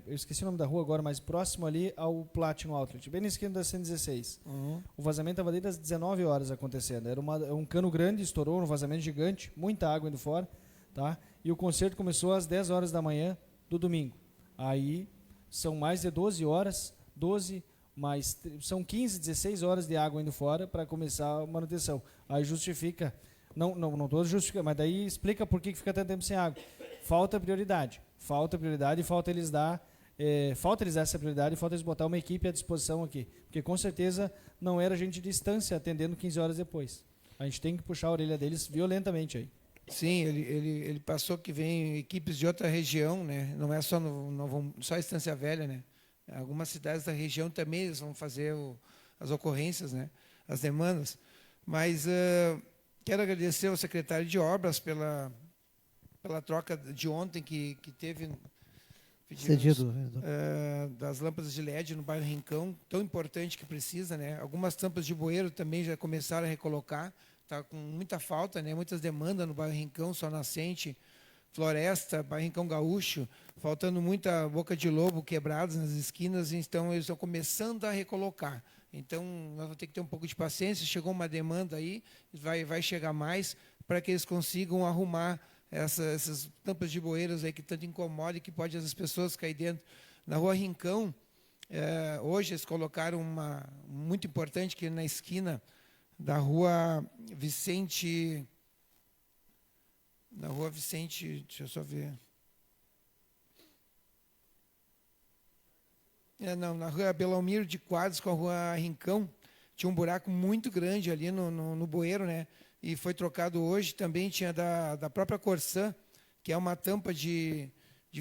eu esqueci o nome da rua agora, mas próximo ali ao Platinum Outlet, bem na esquina da 116. Uhum. O vazamento estava desde as 19 horas acontecendo. Era um cano grande, estourou, um vazamento gigante, muita água indo fora, tá? E o concerto começou às 10 horas da manhã do domingo. Aí são mais de 12 horas, são 15, 16 horas de água indo fora para começar a manutenção. Aí justifica, não estou justificando, mas daí explica por que fica tanto tempo sem água. Falta prioridade e falta eles dar essa prioridade e falta eles botar uma equipe à disposição aqui. Porque com certeza não era gente de distância atendendo 15 horas depois. A gente tem que puxar a orelha deles violentamente aí. Sim, ele passou que vem equipes de outra região, né? Não é só só Estância Velha, né? Algumas cidades da região também eles vão fazer as ocorrências, né? As demandas. Mas quero agradecer ao secretário de Obras pela troca de ontem que teve cedido, das lâmpadas de LED no bairro Rincão, tão importante que precisa, né? Algumas tampas de bueiro também já começaram a recolocar, está com muita falta, né? Muitas demandas no bairro Rincão, Sol Nascente, Floresta, bairro Rincão Gaúcho, faltando muita boca de lobo quebradas nas esquinas, então eles estão começando a recolocar. Então, nós vamos ter que ter um pouco de paciência, chegou uma demanda aí, vai chegar mais, para que eles consigam arrumar essas tampas de bueiros aí que tanto incomodam e que pode as pessoas cair dentro. Na rua Rincão, hoje eles colocaram uma muito importante, que é na esquina da rua Vicente, deixa eu só ver. Na rua Belomiro de Quadros com a rua Rincão, tinha um buraco muito grande ali no bueiro, né? E foi trocado hoje. Também tinha da própria Corsã, que é uma tampa de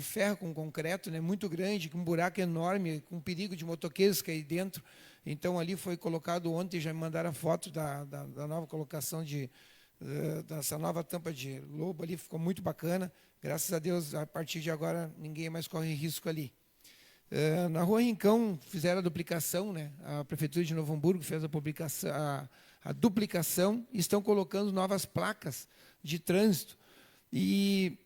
ferro com concreto, né? Muito grande, com um buraco enorme, com perigo de motoqueiros cair dentro. Então, ali foi colocado ontem, já me mandaram a foto da nova colocação dessa nova tampa de lobo ali, ficou muito bacana. Graças a Deus, a partir de agora, ninguém mais corre risco ali. Na rua Rincão, fizeram a duplicação, né? A Prefeitura de Novo Hamburgo fez a duplicação e estão colocando novas placas de trânsito. E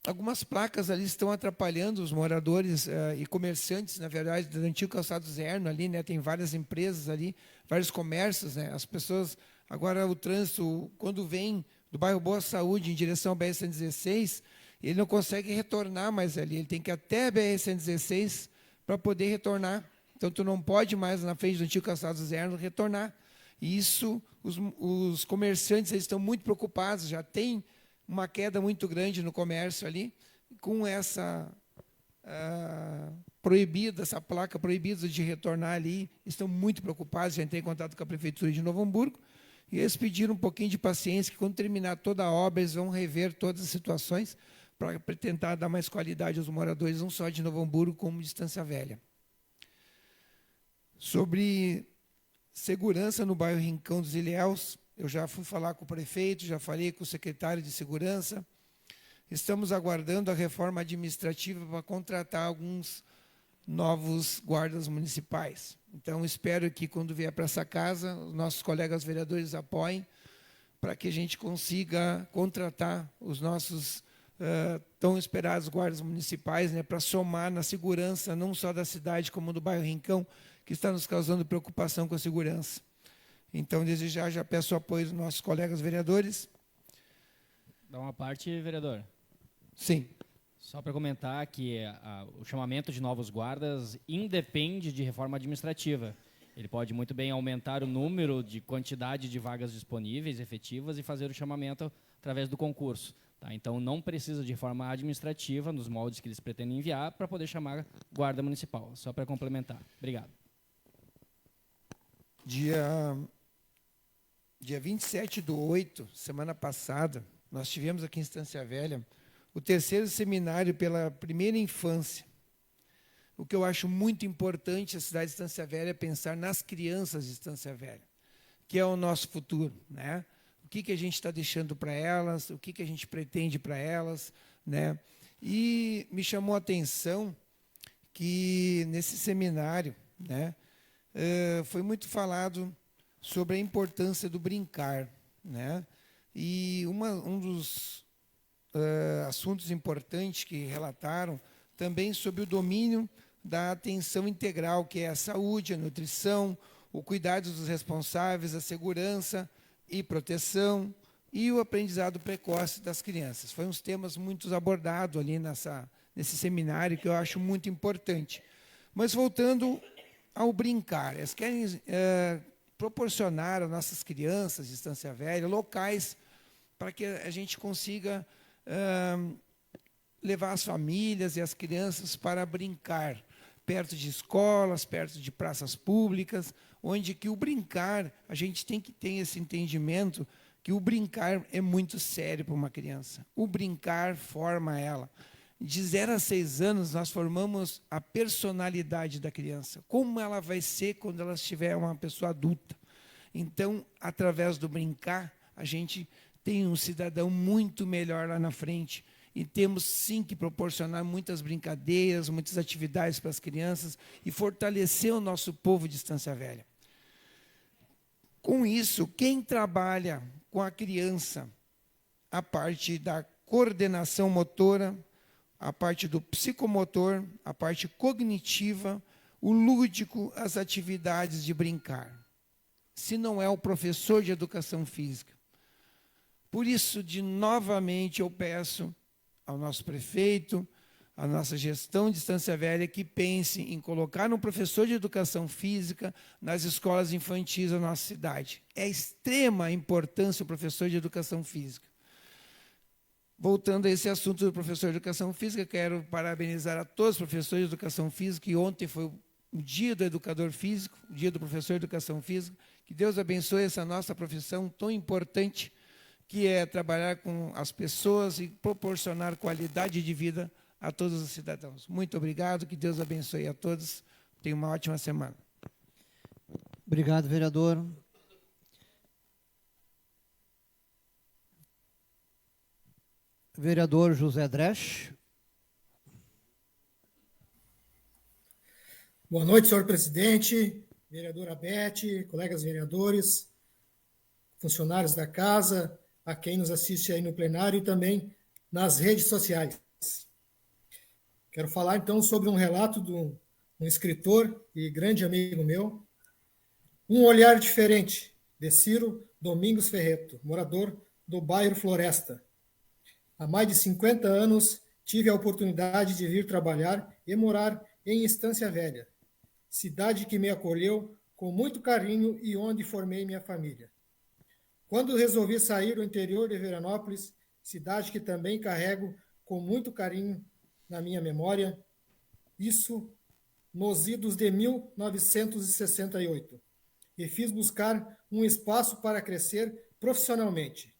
algumas placas ali estão atrapalhando os moradores e comerciantes, na verdade, do antigo calçado Zerno ali, né? Tem várias empresas ali, vários comércios, né? As pessoas, agora o trânsito, quando vem do bairro Boa Saúde em direção ao BR-116, ele não consegue retornar mais ali, ele tem que ir até a BR-116 para poder retornar. Então, tu não pode mais, na frente do antigo Calçado dos Ernos, retornar. E isso, os comerciantes eles estão muito preocupados, já tem uma queda muito grande no comércio ali, com essa proibida, essa placa proibida de retornar ali, estão muito preocupados, já entrei em contato com a Prefeitura de Novo Hamburgo, e eles pediram um pouquinho de paciência, que quando terminar toda a obra, eles vão rever todas as situações, para tentar dar mais qualidade aos moradores, não só de Novo Hamburgo, como de Estância Velha. Sobre segurança no bairro Rincão dos Ilhéus, eu já fui falar com o prefeito, já falei com o secretário de Segurança. Estamos aguardando a reforma administrativa para contratar alguns novos guardas municipais. Então, espero que, quando vier para essa casa, os nossos colegas vereadores apoiem para que a gente consiga contratar os nossos tão esperados guardas municipais, né, para somar na segurança, não só da cidade, como do bairro Rincão, que está nos causando preocupação com a segurança. Então, desde já peço o apoio dos nossos colegas vereadores. Dá uma parte, vereador. Sim. Só para comentar que o chamamento de novos guardas independe de reforma administrativa. Ele pode muito bem aumentar o número de quantidade de vagas disponíveis, efetivas, e fazer o chamamento através do concurso. Tá? Então, não precisa de reforma administrativa nos moldes que eles pretendem enviar para poder chamar guarda municipal. Só para complementar. Obrigado. Dia 27/8, semana passada, nós tivemos aqui em Estância Velha o 3º seminário pela primeira infância. O que eu acho muito importante a cidade de Estância Velha é pensar nas crianças de Estância Velha, que é o nosso futuro, né? O que a gente está deixando para elas, o que a gente pretende para elas, né? E me chamou a atenção que nesse seminário, né, foi muito falado sobre a importância do brincar, né? E um dos assuntos importantes que relataram também sobre o domínio da atenção integral, que é a saúde, a nutrição, o cuidado dos responsáveis, a segurança e proteção e o aprendizado precoce das crianças. Foram uns temas muito abordados ali nesse seminário, que eu acho muito importante. Mas voltando ao brincar, eles querem proporcionar às nossas crianças de Estância Velha locais para que a gente consiga levar as famílias e as crianças para brincar perto de escolas, perto de praças públicas, onde que o brincar, a gente tem que ter esse entendimento que o brincar é muito sério para uma criança. O brincar forma ela. De 0 a 6 anos, nós formamos a personalidade da criança, como ela vai ser quando ela estiver uma pessoa adulta. Então, através do brincar, a gente tem um cidadão muito melhor lá na frente. E temos, sim, que proporcionar muitas brincadeiras, muitas atividades para as crianças e fortalecer o nosso povo de Estância Velha. Com isso, quem trabalha com a criança, a parte da coordenação motora, a parte do psicomotor, a parte cognitiva, o lúdico, as atividades de brincar. Se não é o professor de educação física. Por isso, novamente, eu peço ao nosso prefeito, à nossa gestão de Estância Velha, que pense em colocar um professor de educação física nas escolas infantis da nossa cidade. É extrema importância o professor de educação física. Voltando a esse assunto do professor de educação física, quero parabenizar a todos os professores de educação física, e ontem foi o dia do educador físico, o dia do professor de educação física. Que Deus abençoe essa nossa profissão tão importante, que é trabalhar com as pessoas e proporcionar qualidade de vida a todos os cidadãos. Muito obrigado, que Deus abençoe a todos. Tenha uma ótima semana. Obrigado, vereador. Vereador José Dresch. Boa noite, senhor presidente, vereadora Beth, colegas vereadores, funcionários da casa, a quem nos assiste aí no plenário e também nas redes sociais. Quero falar, então, sobre um relato de um escritor e grande amigo meu, Um Olhar Diferente, de Ciro Domingos Ferreto, morador do bairro Floresta. Há mais de 50 anos, tive a oportunidade de vir trabalhar e morar em Estância Velha, cidade que me acolheu com muito carinho e onde formei minha família. Quando resolvi sair do interior de Veranópolis, cidade que também carrego com muito carinho na minha memória, isso nos idos de 1968, e fiz buscar um espaço para crescer profissionalmente.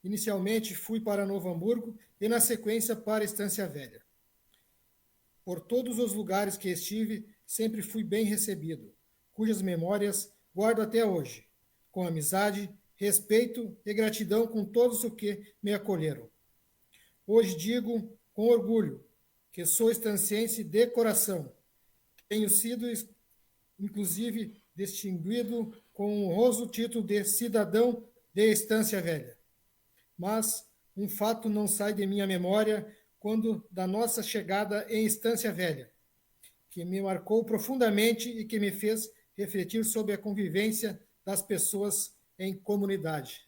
Inicialmente fui para Novo Hamburgo e, na sequência, para Estância Velha. Por todos os lugares que estive, sempre fui bem recebido, cujas memórias guardo até hoje, com amizade, respeito e gratidão com todos os que me acolheram. Hoje digo com orgulho que sou estanciense de coração. Tenho sido, inclusive, distinguido com o honroso título de cidadão de Estância Velha. Mas um fato não sai de minha memória quando da nossa chegada em Estância Velha, que me marcou profundamente e que me fez refletir sobre a convivência das pessoas em comunidade.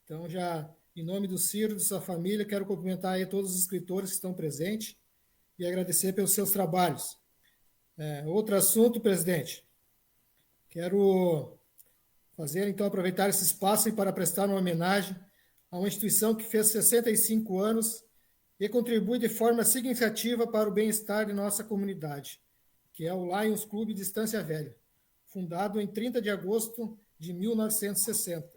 Então, já em nome do Ciro e de sua família, quero cumprimentar aí todos os escritores que estão presentes e agradecer pelos seus trabalhos. Outro assunto, presidente, quero aproveitar esse espaço para prestar uma homenagem a uma instituição que fez 65 anos e contribui de forma significativa para o bem-estar de nossa comunidade, que é o Lions Clube de Estância Velha, fundado em 30 de agosto de 1960.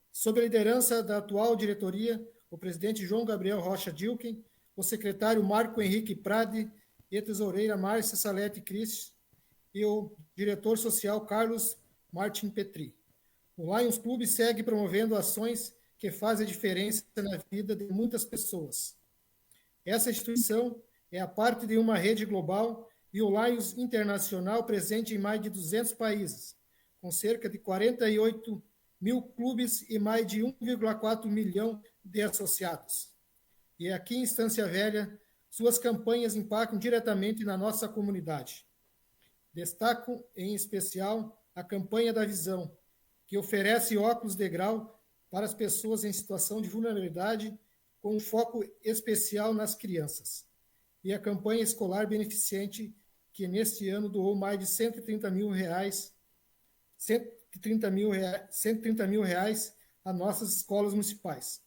Sob a liderança da atual diretoria, o presidente João Gabriel Rocha Dilken, o secretário Marco Henrique Prade e a tesoureira Márcia Salete Cris e o diretor social Carlos Martin Petri. O Lions Clube segue promovendo ações que fazem a diferença na vida de muitas pessoas. Essa instituição é a parte de uma rede global e o Lions Internacional presente em mais de 200 países, com cerca de 48 mil clubes e mais de 1,4 milhão de associados. E aqui em Estância Velha, suas campanhas impactam diretamente na nossa comunidade. Destaco, em especial, a campanha da Visão, que oferece óculos de grau para as pessoas em situação de vulnerabilidade, com um foco especial nas crianças. E a campanha escolar beneficente, que neste ano doou mais de 130 mil reais a nossas escolas municipais,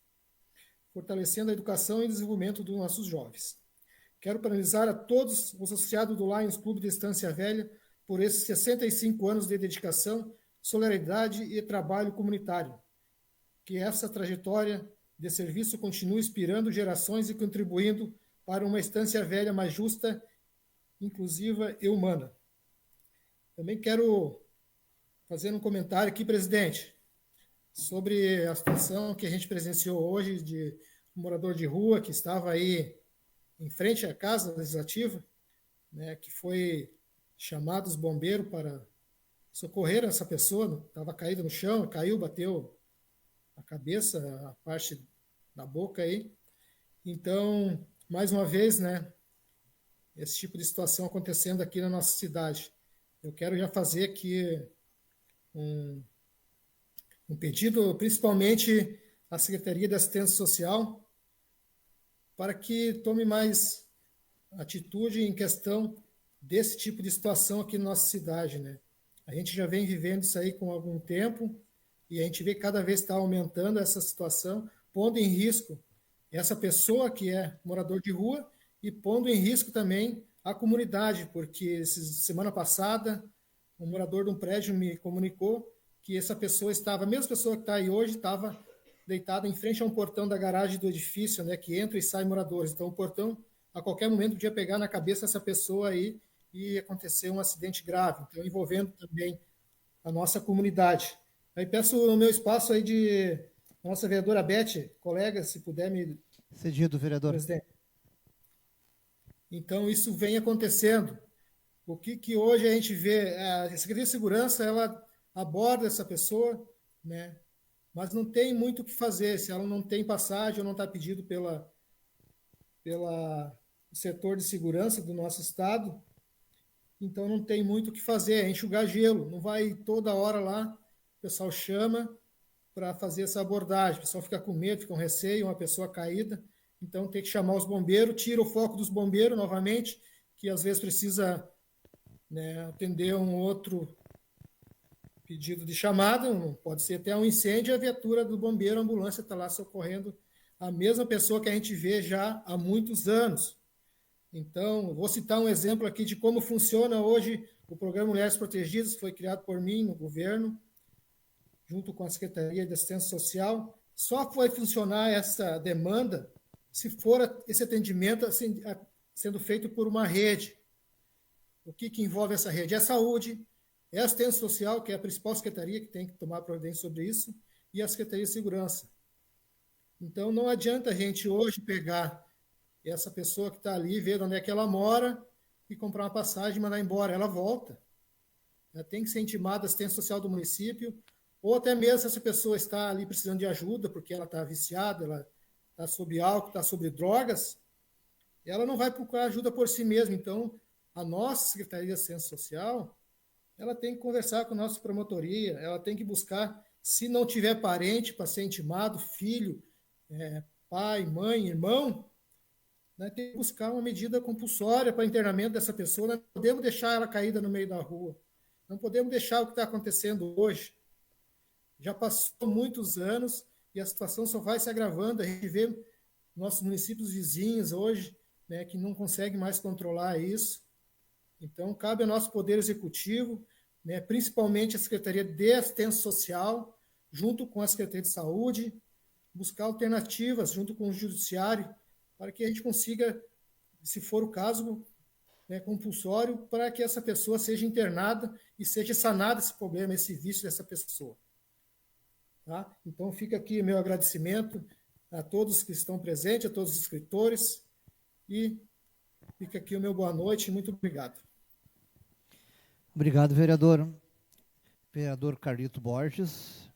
fortalecendo a educação e desenvolvimento dos nossos jovens. Quero parabenizar a todos os associados do Lions Clube de Estância Velha por esses 65 anos de dedicação, solidariedade e trabalho comunitário. Que essa trajetória de serviço continue inspirando gerações e contribuindo para uma Estância Velha mais justa, inclusiva e humana. Também quero fazer um comentário aqui, presidente, sobre a situação que a gente presenciou hoje de um morador de rua que estava aí em frente à Casa Legislativa, né, que foi chamado os bombeiros para socorrer essa pessoa, estava caída no chão, caiu, bateu a cabeça, a parte da boca aí. Então, mais uma vez, né, esse tipo de situação acontecendo aqui na nossa cidade. Eu quero já fazer aqui um pedido, principalmente à Secretaria de Assistência Social, para que tome mais atitude em questão desse tipo de situação aqui na nossa cidade, né? A gente já vem vivendo isso aí com algum tempo e a gente vê que cada vez está aumentando essa situação, pondo em risco essa pessoa que é morador de rua e pondo em risco também a comunidade, porque semana passada um morador de um prédio me comunicou que essa pessoa estava, a mesma pessoa que está aí hoje, estava deitada em frente a um portão da garagem do edifício, né, que entra e sai moradores. Então, o portão, a qualquer momento, podia pegar na cabeça dessa pessoa aí e acontecer um acidente grave, então, envolvendo também a nossa comunidade. Aí peço o meu espaço aí de nossa vereadora Beth, colega, se puder me... Cedido, vereador. Presidente. Então, isso vem acontecendo. O que hoje a gente vê, a Secretaria de Segurança, ela aborda essa pessoa, né? Mas não tem muito o que fazer, se ela não tem passagem ou não está pedido pelo setor de segurança do nosso estado, então não tem muito o que fazer, é enxugar gelo, não vai toda hora lá, o pessoal chama para fazer essa abordagem. O pessoal fica com medo, fica com receio, uma pessoa caída. Então, tem que chamar os bombeiros, tira o foco dos bombeiros novamente, que às vezes precisa, né, atender um outro pedido de chamada, pode ser até um incêndio, a viatura do bombeiro, a ambulância está lá socorrendo a mesma pessoa que a gente vê já há muitos anos. Então, vou citar um exemplo aqui de como funciona hoje o Programa Mulheres Protegidas, que foi criado por mim no governo, junto com a Secretaria de Assistência Social. Só vai funcionar essa demanda se for esse atendimento assim, sendo feito por uma rede. O que envolve essa rede? É a saúde, é a assistência social, que é a principal secretaria que tem que tomar providência sobre isso, e a Secretaria de Segurança. Então, não adianta a gente hoje pegar essa pessoa que está ali, ver onde é que ela mora e comprar uma passagem e mandar embora. Ela volta. Ela tem que ser intimada a assistência social do município, ou até mesmo se essa pessoa está ali precisando de ajuda, porque ela está viciada, ela está sob álcool, está sob drogas, ela não vai procurar ajuda por si mesma. Então, a nossa Secretaria de Assistência Social, ela tem que conversar com a nossa promotoria, ela tem que buscar, se não tiver parente para ser intimado, filho, pai, mãe, irmão, né, tem que buscar uma medida compulsória para internamento dessa pessoa. Não podemos deixar ela caída no meio da rua. Não podemos deixar o que está acontecendo hoje. Já passou muitos anos e a situação só vai se agravando. A gente vê nossos municípios vizinhos hoje, né, que não conseguem mais controlar isso. Então, cabe ao nosso Poder Executivo, né, principalmente a Secretaria de Assistência Social, junto com a Secretaria de Saúde, buscar alternativas junto com o Judiciário, para que a gente consiga, se for o caso, né, compulsório, para que essa pessoa seja internada e seja sanado esse problema, esse vício dessa pessoa. Tá? Então, fica aqui meu agradecimento a todos que estão presentes, a todos os escritores, e fica aqui o meu boa noite, muito obrigado. Obrigado, vereador. Vereador Carlito Borges.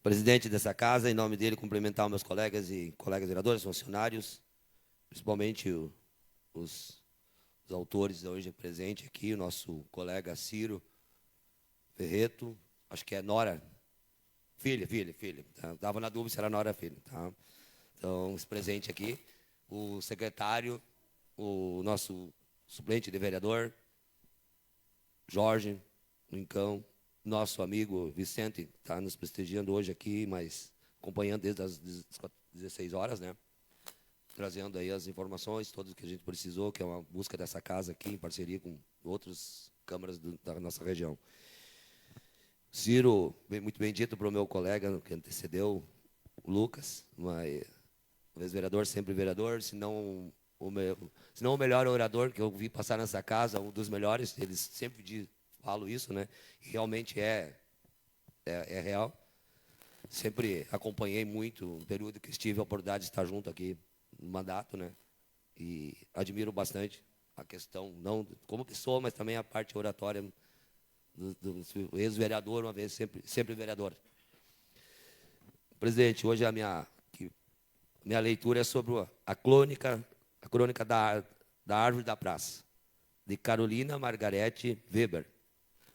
Presidente dessa casa, em nome dele, cumprimentar os meus colegas e colegas vereadores, funcionários, principalmente os autores hoje presentes aqui, o nosso colega Ciro Ferreto, acho que é Nora, filha, estava na dúvida se era Nora filha, tá? Então, esse presente aqui, o secretário, o nosso suplente de vereador, Jorge Lincão, nosso amigo Vicente, está nos prestigiando hoje aqui, mas acompanhando desde as 16 horas, né? Trazendo aí as informações, todas que a gente precisou, que é uma busca dessa casa aqui, em parceria com outras câmaras da nossa região. Ciro, muito bem dito para o meu colega que antecedeu, o Lucas, mas vereador, sempre vereador, se não o melhor orador que eu vi passar nessa casa, um dos melhores, eles sempre falo isso, né? E realmente é real. Sempre acompanhei muito no período que estive a oportunidade de estar junto aqui no mandato, né? E admiro bastante a questão, não como pessoa, mas também a parte oratória do ex-vereador, uma vez sempre vereador. Presidente, hoje a minha leitura é sobre a crônica da Árvore da Praça, de Carolina Margarete Weber,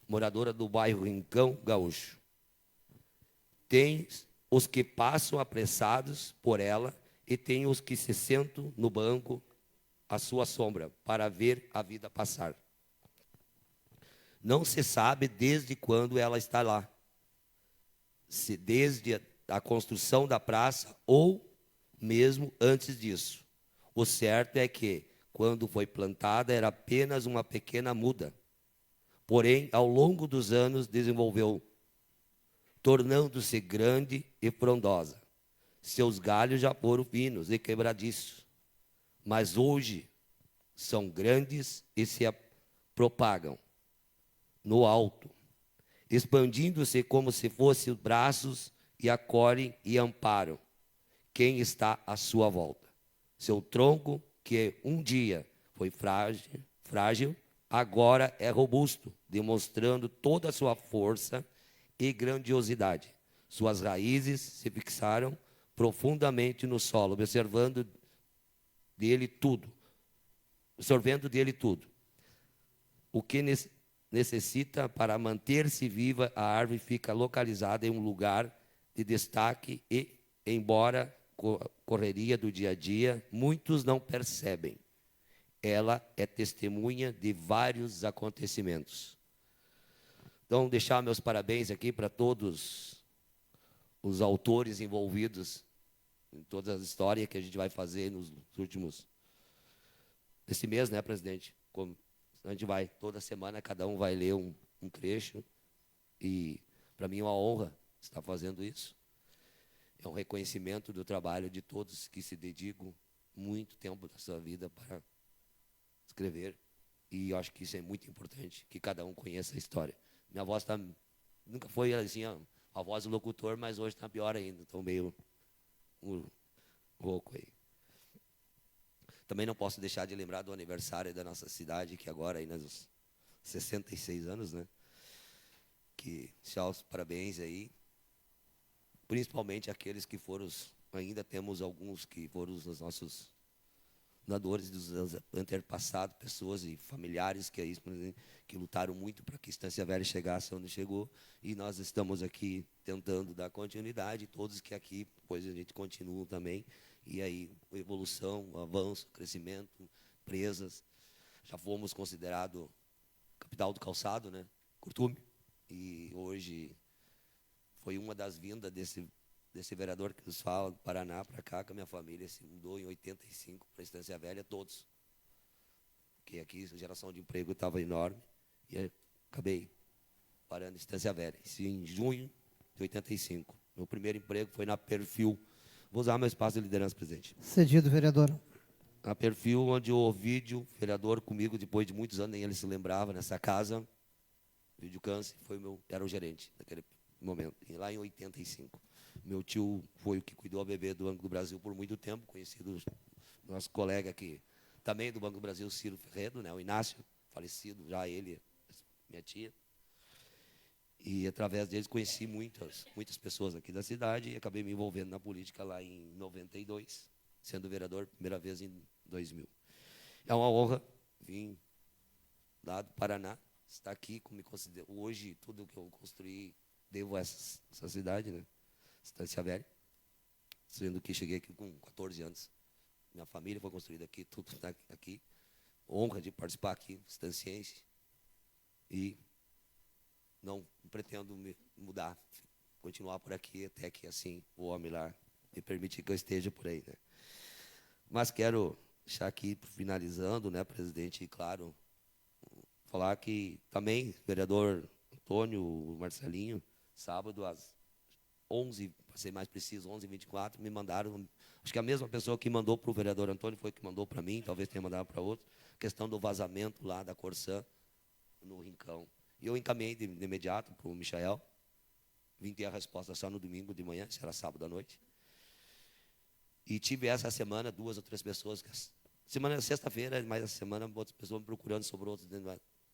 moradora do bairro Rincão Gaúcho. Tem os que passam apressados por ela e tem os que se sentam no banco à sua sombra para ver a vida passar. Não se sabe desde quando ela está lá, se desde a construção da praça ou mesmo antes disso. O certo é que, quando foi plantada, era apenas uma pequena muda. Porém, ao longo dos anos, desenvolveu, tornando-se grande e frondosa. Seus galhos já foram finos e quebradiços, mas hoje são grandes e se propagam no alto, expandindo-se como se fossem braços e acolhem e amparam quem está à sua volta. Seu tronco, que um dia foi frágil, agora é robusto, demonstrando toda a sua força e grandiosidade. Suas raízes se fixaram profundamente no solo, observando dele tudo, absorvendo dele tudo. O que necessita para manter-se viva, a árvore fica localizada em um lugar de destaque e, embora correria do dia a dia, muitos não percebem. Ela é testemunha de vários acontecimentos. Então, deixar meus parabéns aqui para todos os autores envolvidos em toda a história que a gente vai fazer nos últimos... Esse mês, né, presidente? A gente vai, toda semana, cada um vai ler um trecho. E, para mim, é uma honra estar fazendo isso. É um reconhecimento do trabalho de todos que se dedicam muito tempo da sua vida para escrever. E eu acho que isso é muito importante, que cada um conheça a história. Minha voz nunca foi assim, a voz do locutor, mas hoje está pior ainda. Estou meio rouco aí. Também não posso deixar de lembrar do aniversário da nossa cidade, que agora aí nos 66 anos, né? Que tchau, os parabéns aí. Principalmente aqueles que foram, ainda temos alguns que foram os nossos fundadores dos anos antepassados, pessoas e familiares que lutaram muito para que Estância Velha chegasse onde chegou. E nós estamos aqui tentando dar continuidade, todos que aqui, depois a gente continua também. E aí, evolução, avanço, crescimento, empresas. Já fomos considerados capital do calçado, né? Curtume. E hoje foi uma das vindas desse vereador que nos fala do Paraná para cá, que a minha família se mudou em 85 para a Estância Velha, todos. Porque aqui a geração de emprego estava enorme. E acabei parando em Estância Velha. Isso em junho de 85. Meu primeiro emprego foi na Perfil. Vou usar meu espaço de liderança, presidente. Cedido, vereador. Na Perfil, onde o Ovídio, vereador comigo, depois de muitos anos, nem ele se lembrava, nessa casa, Ovídio Câncer, era o gerente naquele momento, lá em 85. Meu tio foi o que cuidou a bebê do Banco do Brasil por muito tempo, conhecido nosso colega aqui, também do Banco do Brasil, Ciro Ferredo, né, o Inácio, falecido, já ele, minha tia. E, através deles, conheci muitas pessoas aqui da cidade e acabei me envolvendo na política lá em 92, sendo vereador, primeira vez em 2000. É uma honra vir lá do Paraná, estar aqui, como me considero. Hoje, tudo que eu construí, devo a essa cidade, né? Estância Velha. Sendo que cheguei aqui com 14 anos. Minha família foi construída aqui, tudo está aqui. Honra de participar aqui, estanciense. E não pretendo me mudar, continuar por aqui até que assim o homem lá me permitir que eu esteja por aí, né? Mas quero deixar aqui, finalizando, né, presidente, e claro, falar que também, vereador Antônio, Marcelinho, sábado às 11, para ser mais preciso, 11h24, me mandaram, acho que a mesma pessoa que mandou para o vereador Antônio foi que mandou para mim, talvez tenha mandado para outro, questão do vazamento lá da Corsã, no Rincão. E eu encaminhei de imediato para o Michael. Vim ter a resposta só no domingo de manhã, se era sábado à noite. E tive essa semana 2 ou 3 pessoas. Sexta-feira, mais essa semana, outras pessoas me procurando sobre outros,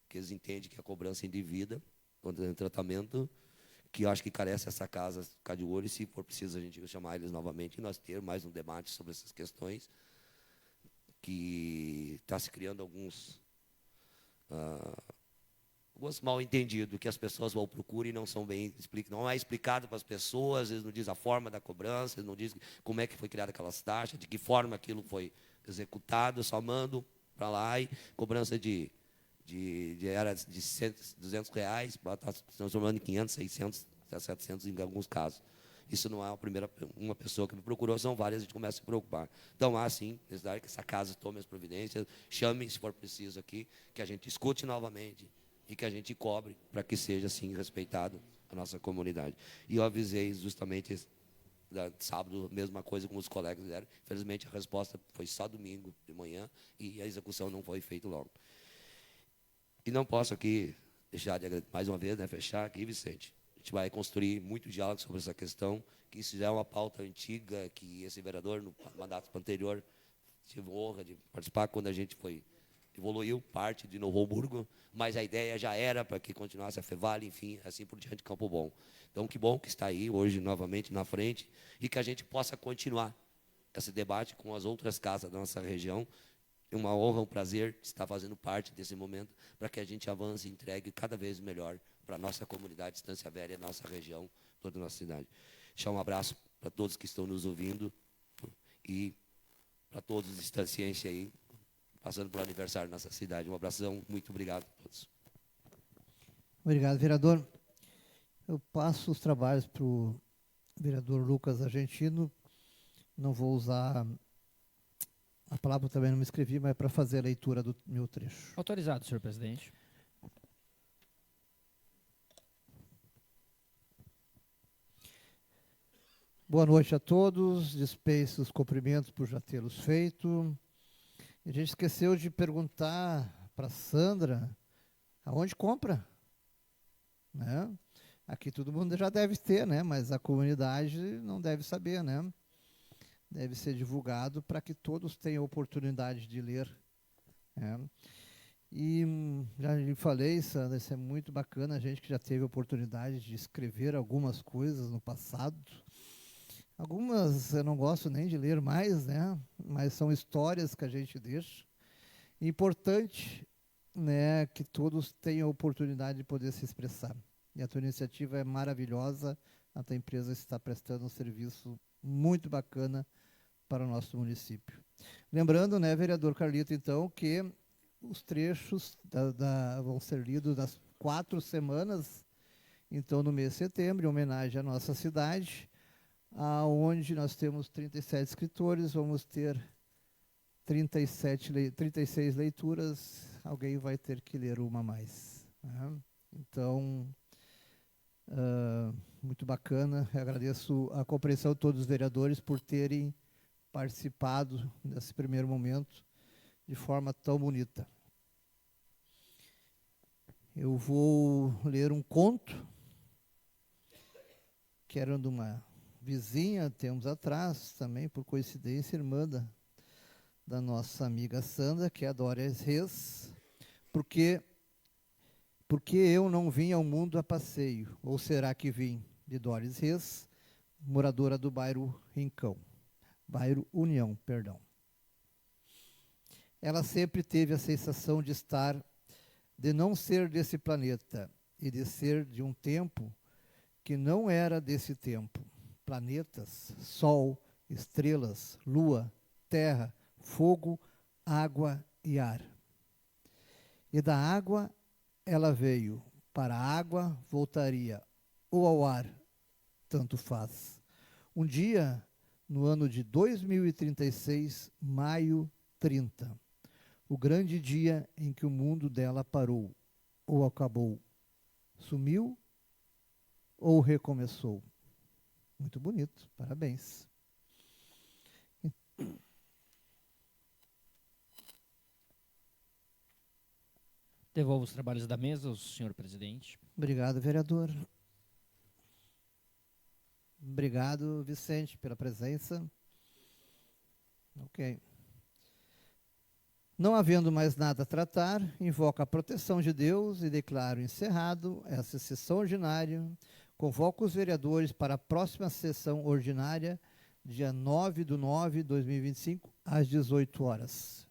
que eles entendem que a cobrança indevida, quando tem tratamento, que eu acho que carece essa casa ficar de olho, e se for preciso a gente chamar eles novamente e nós ter mais um debate sobre essas questões, que está se criando alguns mal entendido, que as pessoas vão procurar e não são bem explicados, não é explicado para as pessoas, eles não dizem a forma da cobrança, eles não dizem como é que foi criada aquelas taxas, de que forma aquilo foi executado, só mandam para lá e cobrança era de 100, 200 reais, está se transformando em 500, 600, até 700 em alguns casos. Isso não é uma pessoa que me procurou, são várias, a gente começa a se preocupar. Então, há sim, necessidade que essa casa tome as providências, chame, se for preciso aqui, que a gente escute novamente, e que a gente cobre para que seja, assim, respeitado a nossa comunidade. E eu avisei justamente sábado, mesma coisa como os colegas fizeram. Infelizmente, a resposta foi só domingo de manhã e a execução não foi feita logo. E não posso aqui deixar de agradecer, mais uma vez, né, fechar aqui, Vicente. A gente vai construir muito diálogo sobre essa questão, que isso já é uma pauta antiga, que esse vereador, no mandato anterior, tive honra de participar quando a gente evoluiu parte de Novo Hamburgo, mas a ideia já era para que continuasse a Fevale, enfim, assim por diante, Campo Bom. Então, que bom que está aí hoje novamente na frente e que a gente possa continuar esse debate com as outras casas da nossa região, uma honra, um prazer estar fazendo parte desse momento para que a gente avance e entregue cada vez melhor para a nossa comunidade Estância Velha, nossa região, toda a nossa cidade. Deixar um abraço para todos que estão nos ouvindo e para todos os estancienses aí, passando pelo aniversário da nossa cidade. Um abração, muito obrigado a todos. Obrigado, vereador. Eu passo os trabalhos para o vereador Lucas Argentino. Não vou usar a palavra, também não me escrevi, mas é para fazer a leitura do meu trecho. Autorizado, senhor presidente. Boa noite a todos. Dispenso os cumprimentos por já tê-los feito. A gente esqueceu de perguntar para a Sandra aonde compra, né? Aqui todo mundo já deve ter, né? Mas a comunidade não deve saber, né? Deve ser divulgado para que todos tenham oportunidade de ler, né? E já lhe falei, Sandra, isso é muito bacana, a gente que já teve a oportunidade de escrever algumas coisas no passado. Algumas eu não gosto nem de ler mais, né? Mas são histórias que a gente deixa. Importante, né, que todos tenham a oportunidade de poder se expressar. E a tua iniciativa é maravilhosa, a tua empresa está prestando um serviço muito bacana para o nosso município. Lembrando, né, vereador Carlito, então, que os trechos vão ser lidos nas 4 semanas, então, no mês de setembro, em homenagem à nossa cidade, onde nós temos 37 escritores, vamos ter 36 leituras, alguém vai ter que ler uma a mais, né? Então, muito bacana, eu agradeço a compreensão de todos os vereadores por terem participado nesse primeiro momento de forma tão bonita. Eu vou ler um conto, que era de uma vizinha, tempos atrás, também, por coincidência, irmã da nossa amiga Sandra, que é a Dória Reis, porque eu não vim ao mundo a passeio, ou será que vim? De Dóris Reis, moradora do bairro Rincão, bairro União, perdão. Ela sempre teve a sensação de não ser desse planeta e de ser de um tempo que não era desse tempo. Planetas, sol, estrelas, lua, terra, fogo, água e ar. E da água ela veio, para a água voltaria, ou ao ar, tanto faz. Um dia, no ano de 2036, maio 30, o grande dia em que o mundo dela parou, ou acabou, sumiu ou recomeçou. Muito bonito, parabéns. Devolvo os trabalhos da mesa ao senhor presidente. Obrigado, vereador. Obrigado, Vicente, pela presença. Ok. Não havendo mais nada a tratar, invoco a proteção de Deus e declaro encerrado essa sessão ordinária. Convoco os vereadores para a próxima sessão ordinária, dia 9/9/2025, às 18 horas.